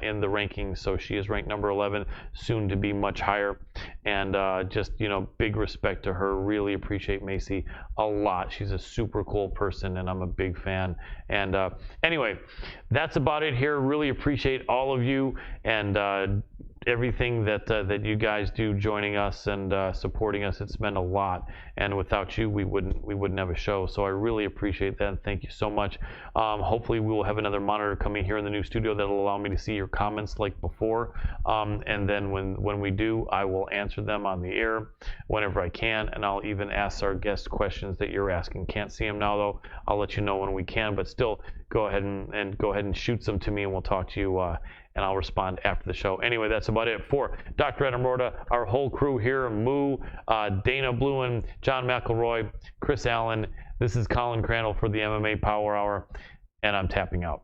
S9: in the rankings, so she is ranked number 11, soon to be much higher. And just, big respect to her. Really appreciate Macy a lot. She's a super cool person, and I'm a big fan. And anyway, that's about it here. Really appreciate all of you and everything that you guys do, joining us and supporting us. It's meant a lot, and without you, we wouldn't have a show. So I really appreciate that, and thank you so much. Hopefully, we will have another monitor coming here in the new studio that'll allow me to see your comments like before. And then when we do, I will answer them on the air whenever I can, and I'll even ask our guests questions that you're asking. Can't see them now though. I'll let you know when we can, but still, go ahead and shoot some to me, and we'll talk to you. And I'll respond after the show. Anyway, that's about it for Dr. Adam Rorta, our whole crew here, Moo, Dana Bluen, John McElroy, Chris Allen. This is Colin Crandall for the MMA Power Hour, and I'm tapping out.